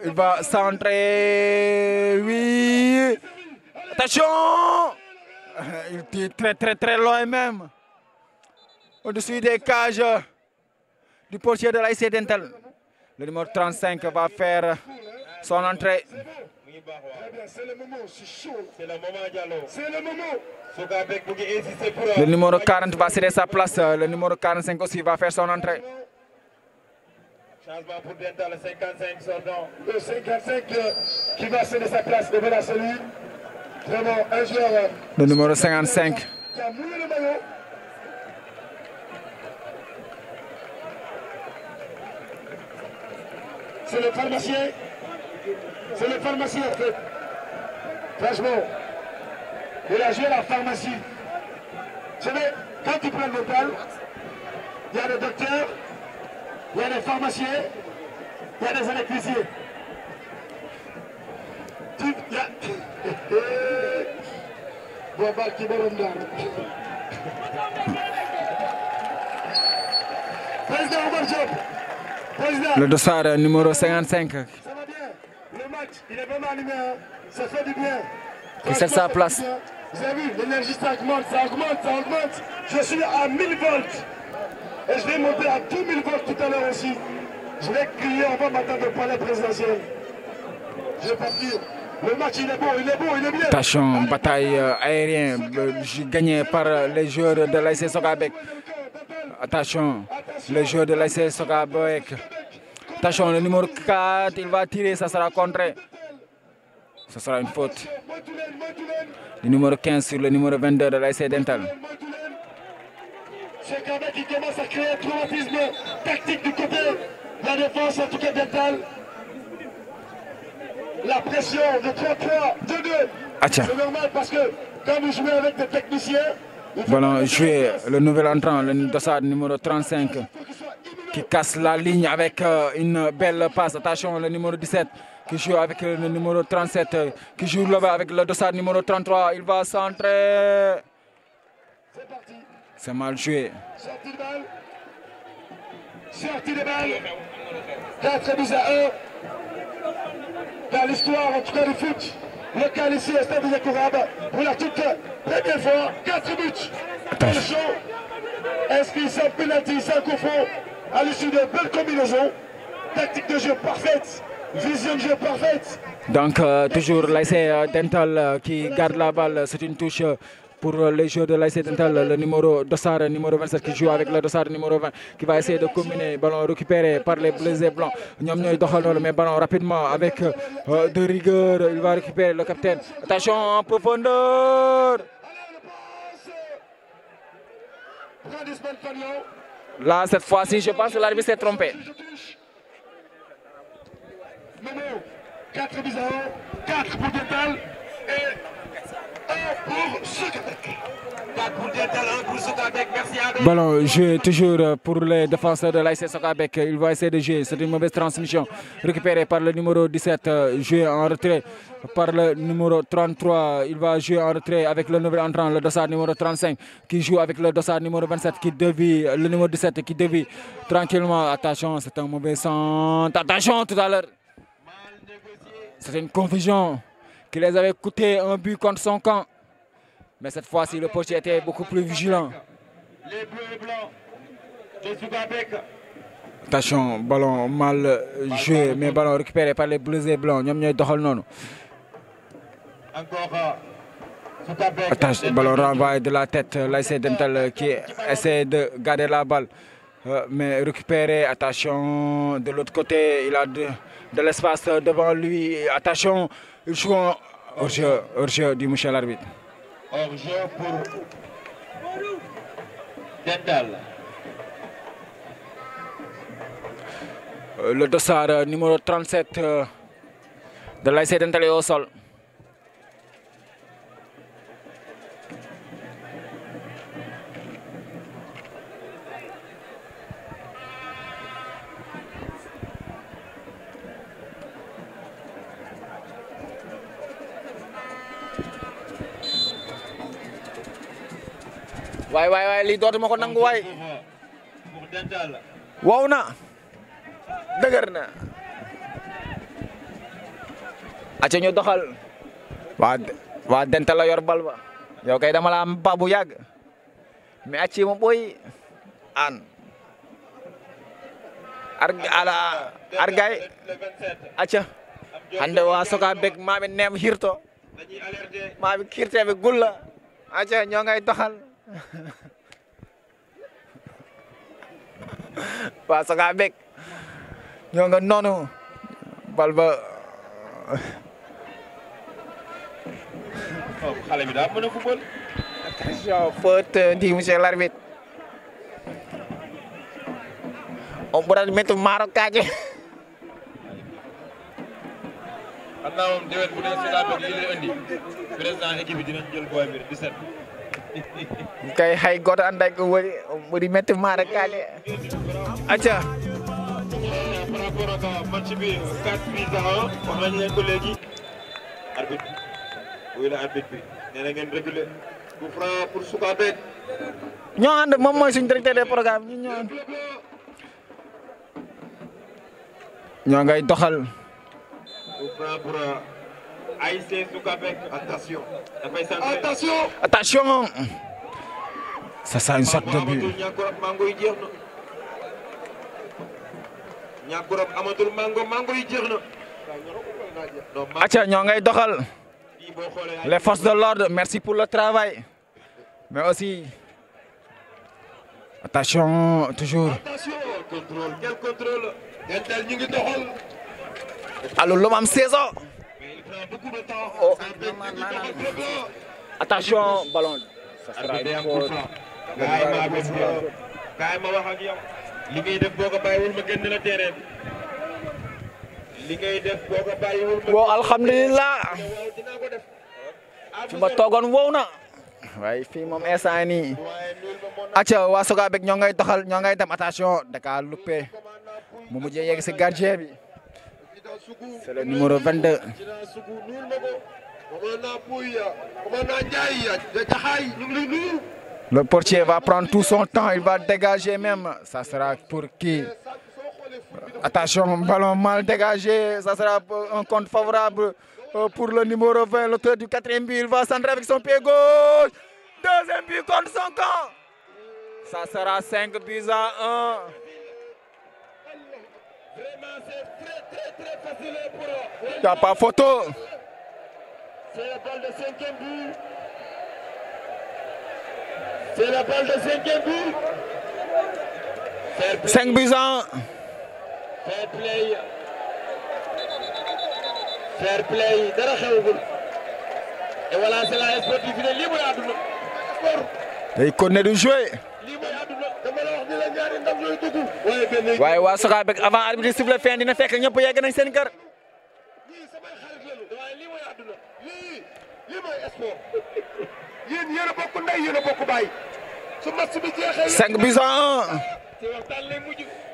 Il va centrer. Oui. Attention. Il tire très loin même. Au-dessus des cages du portier de l'ASC Dental. Le numéro 35 va faire son entrée. C'est le moment, c'est chaud. C'est le moment, Diallo. C'est le moment. Sokabek pour insister pour. Le numéro 40 va céder sa place. Le numéro 45 aussi va faire son entrée. Changement pour Dental, le 55 sortant. Le 55 qui va céder sa place devant la celui. Vraiment un joueur. Le numéro 55. Qui a mouillé le maillot. C'est le pharmacien. C'est le pharmacien en fait. Franchement, il a joué la pharmacie. Vous savez, quand tu prends le local, il y a des docteurs, il y a des pharmaciens, il y a des électriciens. Il y a... Président Omar Diop. Président. Le Dossard numéro 55. Ça va bien. Le match, il est vraiment animé. Hein. Ça fait du bien. Il cède sa place. Vous avez vu, l'énergie ça augmente, ça augmente, ça augmente. Je suis à 1000 volts. Et je vais monter à 2000 volts tout à l'heure aussi. Je vais crier, on va m'attendre au palais présidentiel. Je vais partir. Le match, il est bon, il est bon, il est bien. Attention, bataille aérienne gagnée par les joueurs de l'ASC Sokabek. Attention, les joueurs de l'ASC Sokabek. Attention, le numéro 4, il va tirer, ça sera contré. Ce sera une faute. Le numéro 15 sur le numéro 22 de l'ASC Dental. Sokabek qui commence à créer un traumatisme tactique du côté de la défense, en tout cas Dental. La pression de 3-3, 2-2. C'est normal parce que quand vous jouez avec des techniciens... Ballon joué, le nouvel entrant, le Dossard numéro 35, qui casse la ligne avec une belle passe. Attention, le numéro 17 qui joue avec le numéro 37, qui joue là-bas avec le Dossard numéro 33. Il va centrer. C'est parti. C'est mal joué. Sortie de balle. Sortie de balle. 4 buts à 1. Dans l'histoire, en tout cas du foot, local ici au stade de Yakourab, pour la toute première fois, 4 buts dans le show. Inscrit sans penalty, sans coup franc, à l'issue de belles combinaisons. Tactique de jeu parfaite, vision de jeu parfaite. Donc, toujours l'ASC Dental qui garde la balle, c'est une touche pour les joueurs de l'ASC Dental, le numéro Dossard, numéro 27 qui joue avec le Dossard numéro 20 qui va essayer de combiner, ballon récupéré par les bleus et blancs. Mais ballon rapidement avec de rigueur, il va récupérer le capitaine. Attention en profondeur. Là, cette fois-ci, je pense que l'arbitre s'est trompé. 4 buts à 1, 4 pour Dental et Ballon joué toujours pour les défenseurs de l'ASC Sokabek. Il va essayer de jouer. C'est une mauvaise transmission. Récupérée par le numéro 17. Joué en retrait par le numéro 33. Il va jouer en retrait avec le nouvel entrant, le dossard numéro 35, qui joue avec le dossard numéro 27, qui dévie, le numéro 17 qui dévie tranquillement. Attention, c'est un mauvais centre. Attention tout à l'heure. C'est une confusion qui les avait coûté un but contre son camp. Mais cette fois-ci, le portier était beaucoup plus vigilant. Les bleus et blancs de Sokabek. Attention, ballon mal joué, mais ballon récupéré par les bleus et blancs. Encore Sokabek. Attention, ballon renvoyé de la tête. L'ASC Dental qui essaie de garder la balle. Mais récupéré, attention, de l'autre côté, il a de l'espace devant lui. Attention, il joue en hors-jeu du monsieur l'arbitre. Hors-jeu pour Dental. Le dossard numéro 37 de l'ASC Dental est au sol. waay lii dootuma ko nangu waay. wow na dëgër na. acca ñu doxal. waa Dental la yor bal ba. yow kay dama la am ba bu yàgg. mais acci mo boy an. argay acca. hande waa Sokabek maami neem hirto. maami kirteɓe gulla. acca ñoo ngay doxal. waa Sokabek ñoo nga noonu bal ba. xale bi daa mën a football. attention faute di monsieur l'arbitre. on pourrait mettre maaro kaaje. xam naa moom déwén bu dee Sokabek lii lay indi président équipe bi dinañ jël booy bi 17. kay hay goto anda ko woni metti maaro kaaje. acca. par rapport ak match bi 4-1 wax nañ leen ko léegi. arbitre wuy la arbitre bi nee na ngeen reculer. coup franc pour Sokabek. ñoo ànd moom mooy suñu directeur des programmes ñu ñoo ànd. ñoo ngay doxal. coup franc pour ASC Sokabek. attention. dafay centré. attention. ça c'est une sorte de but. ñàkkurab mango yi jeex na. ñàkkurab amatul mango yi jeex na. acca ñoo ngay doxal. les forces de l'ordre merci pour le travail. mais aussi attention toujours. attention contrôle quel contrôle. Dental ñu ngi doxal. alors l'homme am saison. mais il prend beaucoup de temps. Oh. attention ballon. ça sera arbitre une faute. kaay ma wax ak yow. li ngay def boo ko bàyyiwul ma génn la terrain bi. li ngay def boo ko bàyyiwul ma. bon alhamdulilah. dinaa ko def. fi ma toogoon wow na. waaye fii moom instant nii. acca waa Sokabek ñoo ngay doxal ñoo ngay dem attention Dakar loupé mu mujjee yegg si gardien bi. c'est le numéro 22. Le portier va prendre tout son temps, il va dégager même. Ça sera pour qui? Attention, ballon mal dégagé. Ça sera un compte favorable pour le numéro 20, l'auteur du 4e but. Il va centrer avec son pied gauche. Deuxième but contre son camp. Ça sera 5 buts à 1. Il n'y a pas photo. C'est la balle de 5e but. C'est la balle de 5e but. 5 buts à 1. Fair play. Fair play. Dara xewul. Et voilà, c'est la sportive bi lii mooy àdduna. Il connaît du jouer. Lii mooy àdduna. Dama la wax ni la ñaari ndam ñooy dugg. waaye waa Sokabek avant arbitre siffle fin dina fekk ñëpp yegg nañ seen kër. Lii samay xarit lañu. waaye lii mooy àdduna. 5 buts à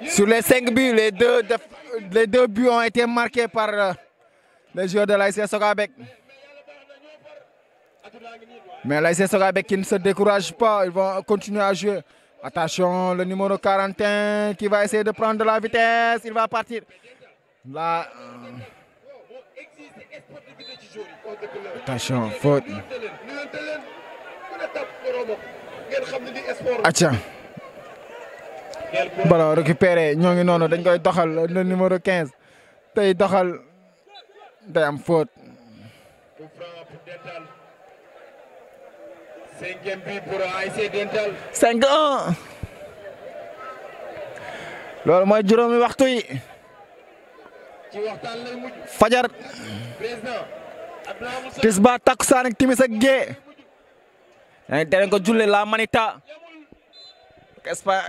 1. Sur les 5 buts, les deux buts ont été marqués par les joueurs de l'ASC Sokabek. Mais l'ASC Sokabek qui ne se décourage pas, ils vont continuer à jouer. Attention, le numéro 41 qui va essayer de prendre de la vitesse, il va partir. Là, attention, faute. Atia. Ballon récupéré, ñoo ngi noonu dañ koy doxal le numéro 15. Tey doxal day am faute. 5e but pour ASC Dental. 5-1. loolu mooy juróomi waxtu yi. ci waxtaan lay mujj. Fajar. président. tisbaar takkusaan ak timis ak gée. dañ ko julle la manita.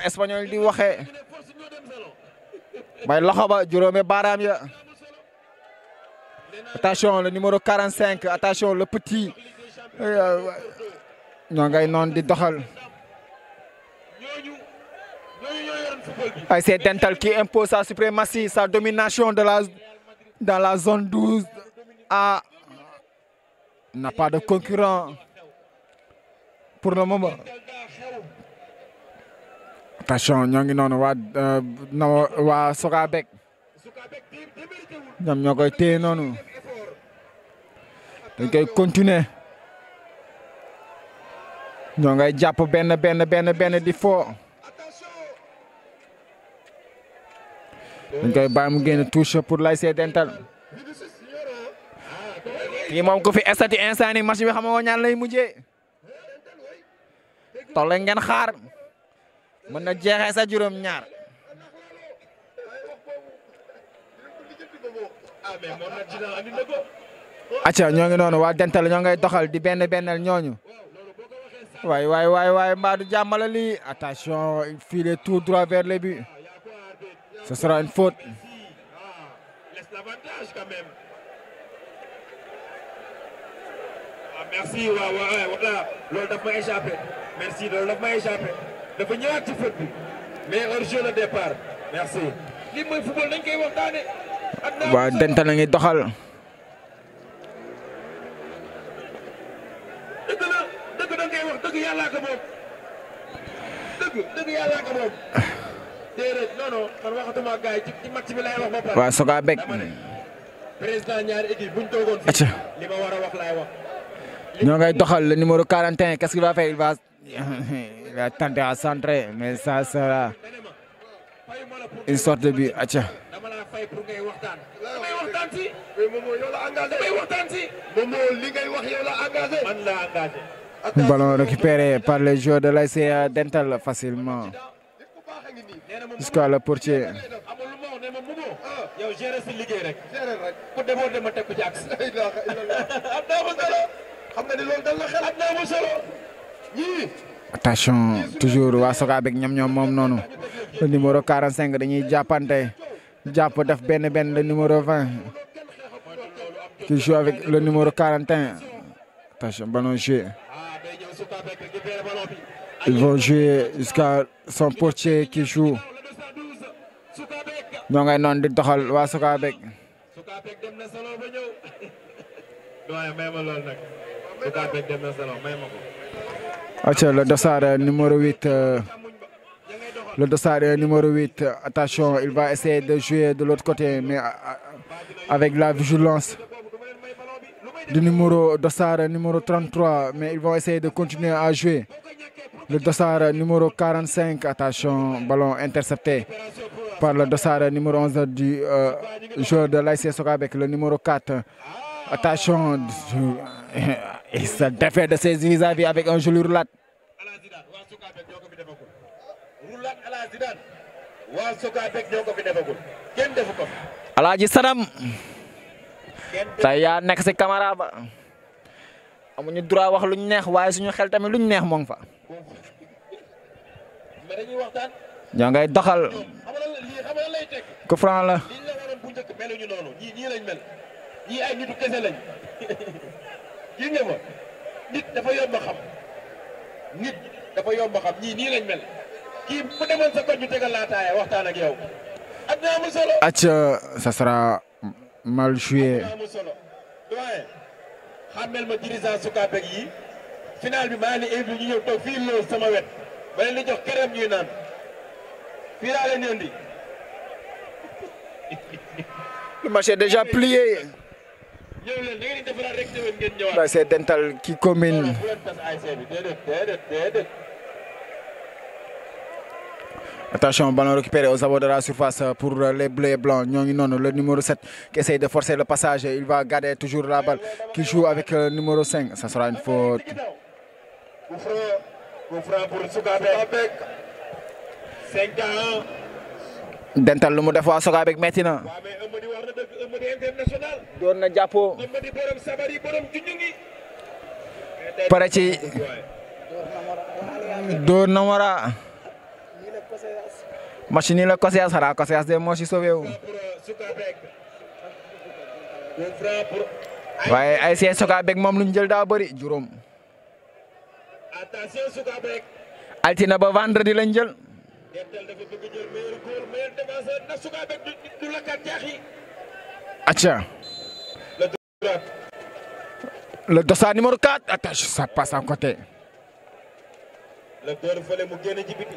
espagnol di waxee. may loxo ba juróomi baaraam ya. Attention le numéro 45, attention le petit. ñoo ngay noonu di doxal. ASC Dental qui impose sa suprématie, sa domination dans la zone 12A. N'a pas de concurrent pour le moment. Attention ñoo ngi noonu waa Sokabek ñoom ñoo koy téye noonu dañ koy continuer ñoo ngay jàpp benn di fo dañ koy bàyyi mu génn touche pour l'ASC Dental. kii moom ku fi estati instant yi match bi xam nga ñaan lay mujjee tolle ngeen xaar mën na jeexee sa juróom ñaar. acca ñoo ngi noonu waa Dental ñoo ngay doxal di bennal ñooñu. waay mbaa du jàmmala lii. attention il file tout droit vers le but. Ce sera une faute. Merci voilà loolu daf ma échappé merci loolu daf ma échappé dafa ñëwaat ci faute bi mais hors-jeu le départ merci. li mooy football dañ koy waxtaane. waa Dental na ngi doxal. dëgg la dëgg da ngay wax dëgg yàllaa ko moom dëgg yàllaa ko moom. déedéet non man waxatuma gars yi ci match bi lay wax ba pare. waa Sokabek. président ñaari équipe buñ toogoon fii li ma war a wax laay wax. ñoo ngay doxal le numéro 41 qu'est-ce qu'il va faire il va tenter à centrer mais ça sera une sorte de but. acca dama la fay pour ngay waxtaan. damay waxtaan si. Momo yow la engagé. damay waxtaan si. Momo li ngay wax yow la engagé. man la engagé. Ballon récupéré par les joueurs de l'ASC Dental facilement jusqu'à le portier. yow gérer si liggéey rek. ku demoo dama teg ko ci axe. xam nga ni loolu dal na xel ak naa ma solo. attention toujours waa Sokabek ñoom moom noonu le numéro 45 dañuy jàppante jàpp def benn le numéro 20 qui joue avec le numéro 41. attention ballon joué. Ils vont jouer jusqu'à son portier qui joue. ñoo ngay noonu di doxal waa Sokabek. dem na solo ba ñëw. waaye may ma lool nag. Sokabek dem na solo may ma ko. acca le dossard numéro 8 le dossard numéro 8 attention il va essayer de jouer de l'autre côté mais avec la vigilance du dossard numéro 33 mais ils vont essayer de continuer à jouer. Le dossard numéro 45 attention ballon intercepté par le dossard numéro 11 du joueur de l'ASC Sokabek, le numéro 4. Attention, il se défait de ses vis-à-vis avec un joli roulade. Alaaji Sadam tey yaa nekk si caméra ba amuñu droit wax luñ neex waaye suñu xel tamit luñ neex moo ngi fa. ñoo ngay doxal coup franc la. yi nga ma nit dafa yomb a xam nit dafa yomb a xam ñii nii lañ mel kii bu demoon sa koñ ñu tegal laa taaya waxtaan ak yow ak naa amul solo. Acha, ça sera mal joué. amul solo doyen xàmmel ma dirigeant Sukabek yi final bi maa ngi invité ñu ñëw toog fii loolu sama wet ba leen di jox kerem ñuy naan fii laa leen indi. Le match est déjà plié. ñëw leen da ngeen di defaraat rek déwén ngeen ñëwaat. C'est Dental qui commune. bu leen tas ASC bi déedéet. Attention, ballon récupéré aux abords de la surface pour les bleus et blancs. Le numéro 7 qui essaye de forcer le passage. Il va garder toujours la balle qui joue avec le numéro 5. Ça sera une faute. Coup franc pour Sukabek. 5 à 1. Dental lu mu def waa Sukabek metti na. waaw mais Amady wax na dëgg Amady international. Door na jàppoo. Amady borom sabari borom junjungi. pare ci door na wara match nii la Kosias xanaa Kosias de moo si sauvé wu. waaye ay seen Sukabek moom lu ñu jël daa bëri juróom. attention Sukabek. altine ba vendredi lañ jël. Acha. Le dossard numéro 4. Attention, ça passe à côté. Le door fële mu génn ci biti.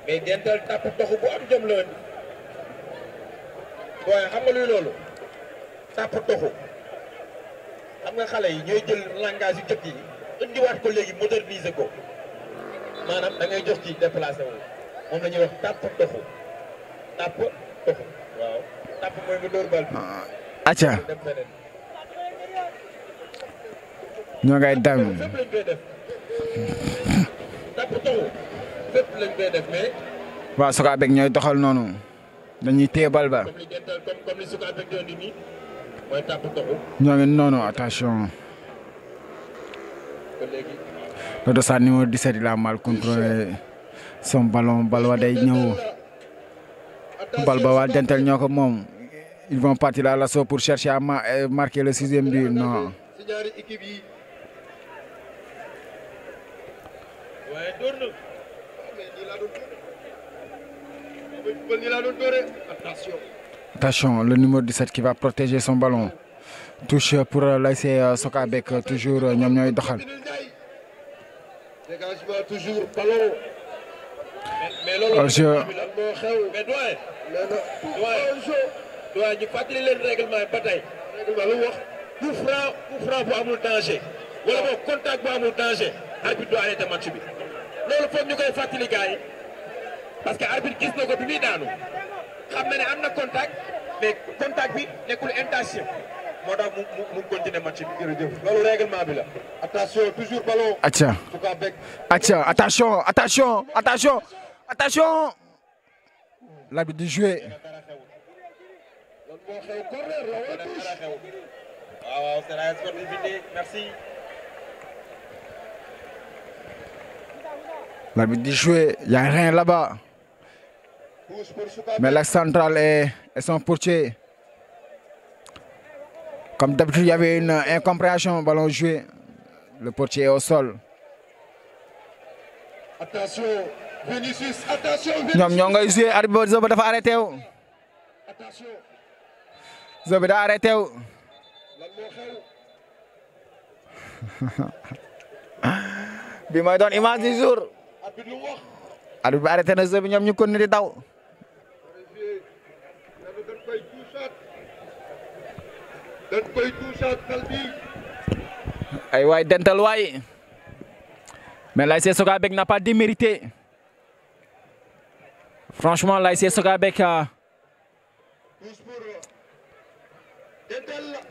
mais Dental tàpp doxu bu am jom la indi. waaye xam nga luy loolu. tàpp doxu. xam nga xale yi ñooy jël langage yu jëkk yi. indiwaat ko léegi moderniser ko. maanaam da ngay jox ci déplacé wu. moom la ñuy wax tàpp doxu. tàpp doxu. waaw tàpp mooy nga door bal bi. Acha. dem feneen. ñoo ngay dem. fépp lañ koy def. tàpp doxu. fépp lañ koy def mais. waaw Sukabek ñooy doxal noonu. dañuy téye bal ba. comme li Dental comme li Sukabek doon di nii. mooy tàpp doxu. ñoo ngi noonu attention. ba léegi. Le dossard numéro 17 il a mal contrôlé son ballon bal wa day ñëw. bal ba waa Dental ñoo ko moom. Ils vont partir à l'assaut pour chercher à marquer le 6e but. Non. si ñaari équipe yi. waaye door na. nii laa doon doore. attention. Attention, le numéro 17 qui va protéger son ballon. Touche pour l'ASC Sukabek, toujours ñoom ñooy doxal. dégagement toujours ballon. mais loolu hors jeu. mais doyen. doyen ñu fàttali leen règlement yi ba tey. règlement lu wax coup franc bu amul danger. wala boog contact bu amul danger. arbitre doit arrêter match bi. loolu foog ñu koy fàttali gars yi. parce que arbitre gis na ko bi muy daanu. xam na ne am na contact. mais contact bi nekkul intention. moo tax mu continuer match bi jërëjëf. loolu règlement bi la. attention toujours ballon. Acha. Acha, attention. L'arbitre de jouer. waaw c'est la sportivité merci. L'arbitre de jouer, il n'y a rien là-bas. Mais l'axe central est son portier. Comme d'habitude, il y avait une incompréhension, ballon joué. Le portier est au sol. Attention, Vinicius, attention, Vinicius. ñoo ngay joué arbitre Zobe dafa arrêté wu. Attention. Zobe daa arrêté wu. lan moo xew. bi mooy doon image du jour. arbitre lu wax. arbitre bi arrêté na Zobe ñoom ñu kon di daw. dañ koy tuusaat bal bi. ay waay Dental waay. mais l'ASC Sukabek n'a pas démérité. Franchement, l'ASC Sukabek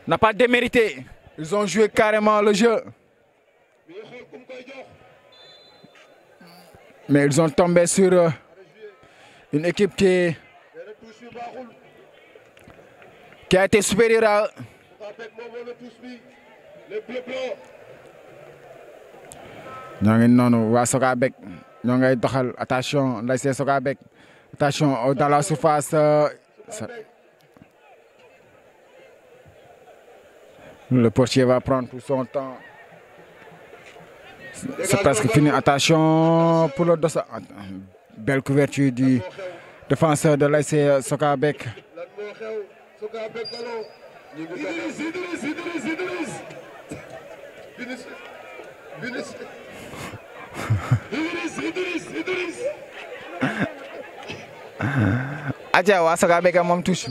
n'a pas démérité. Ils ont joué carrément le jeu. Mais ils ont tombé sur une équipe qui a été supérieure à eux. ñoo ngi noonu waa Sukabek ñoo ngay doxal attention l'ASC Sukabek attention dans la surface le portier va prendre tout son temps. C'est presque fini. Attention pour le Dossa. Belle couverture du défenseur de l'ASC Sokabek. Adja waa Sokabek moom touche.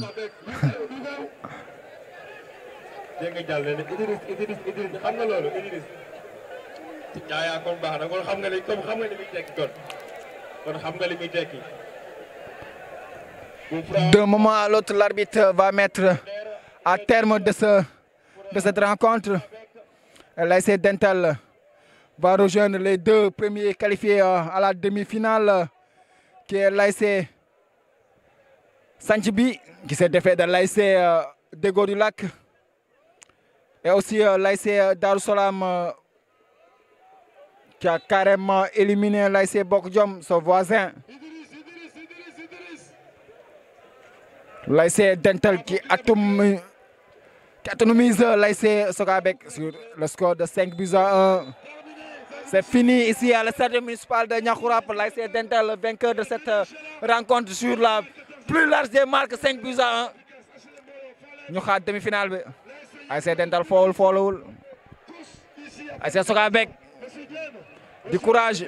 D'un moment à l'autre, l'arbitre va mettre à terme de cette rencontre. L'ASC Dental va rejoindre les deux premiers qualifiés à la demi-finale, qui est l'ASC Sanchibi, qui s'est défait de l'ASC Dego du Lac, et aussi l'ASC Darussalam, qui a carrément éliminé l'ASC Bokdjom, son voisin. L'ASC Dental qui atomise l'ASC Sokabek sur le score de 5-1. C'est fini ici à la stade municipal de Niakourap. L'ASC Dental, vainqueur de cette rencontre sur la plus large des marques, 5-1. Nous avons demi-finale. l'ASC Dental foolul. l'ASC Sokabek du courage.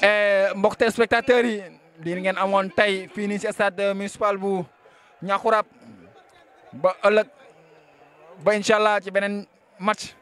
Et mbokk téléspectateurs yi lii ngeen amoon tey fii nii ci stade municipal bu Niakourap ba ëllëg ba incha allah ci beneen match.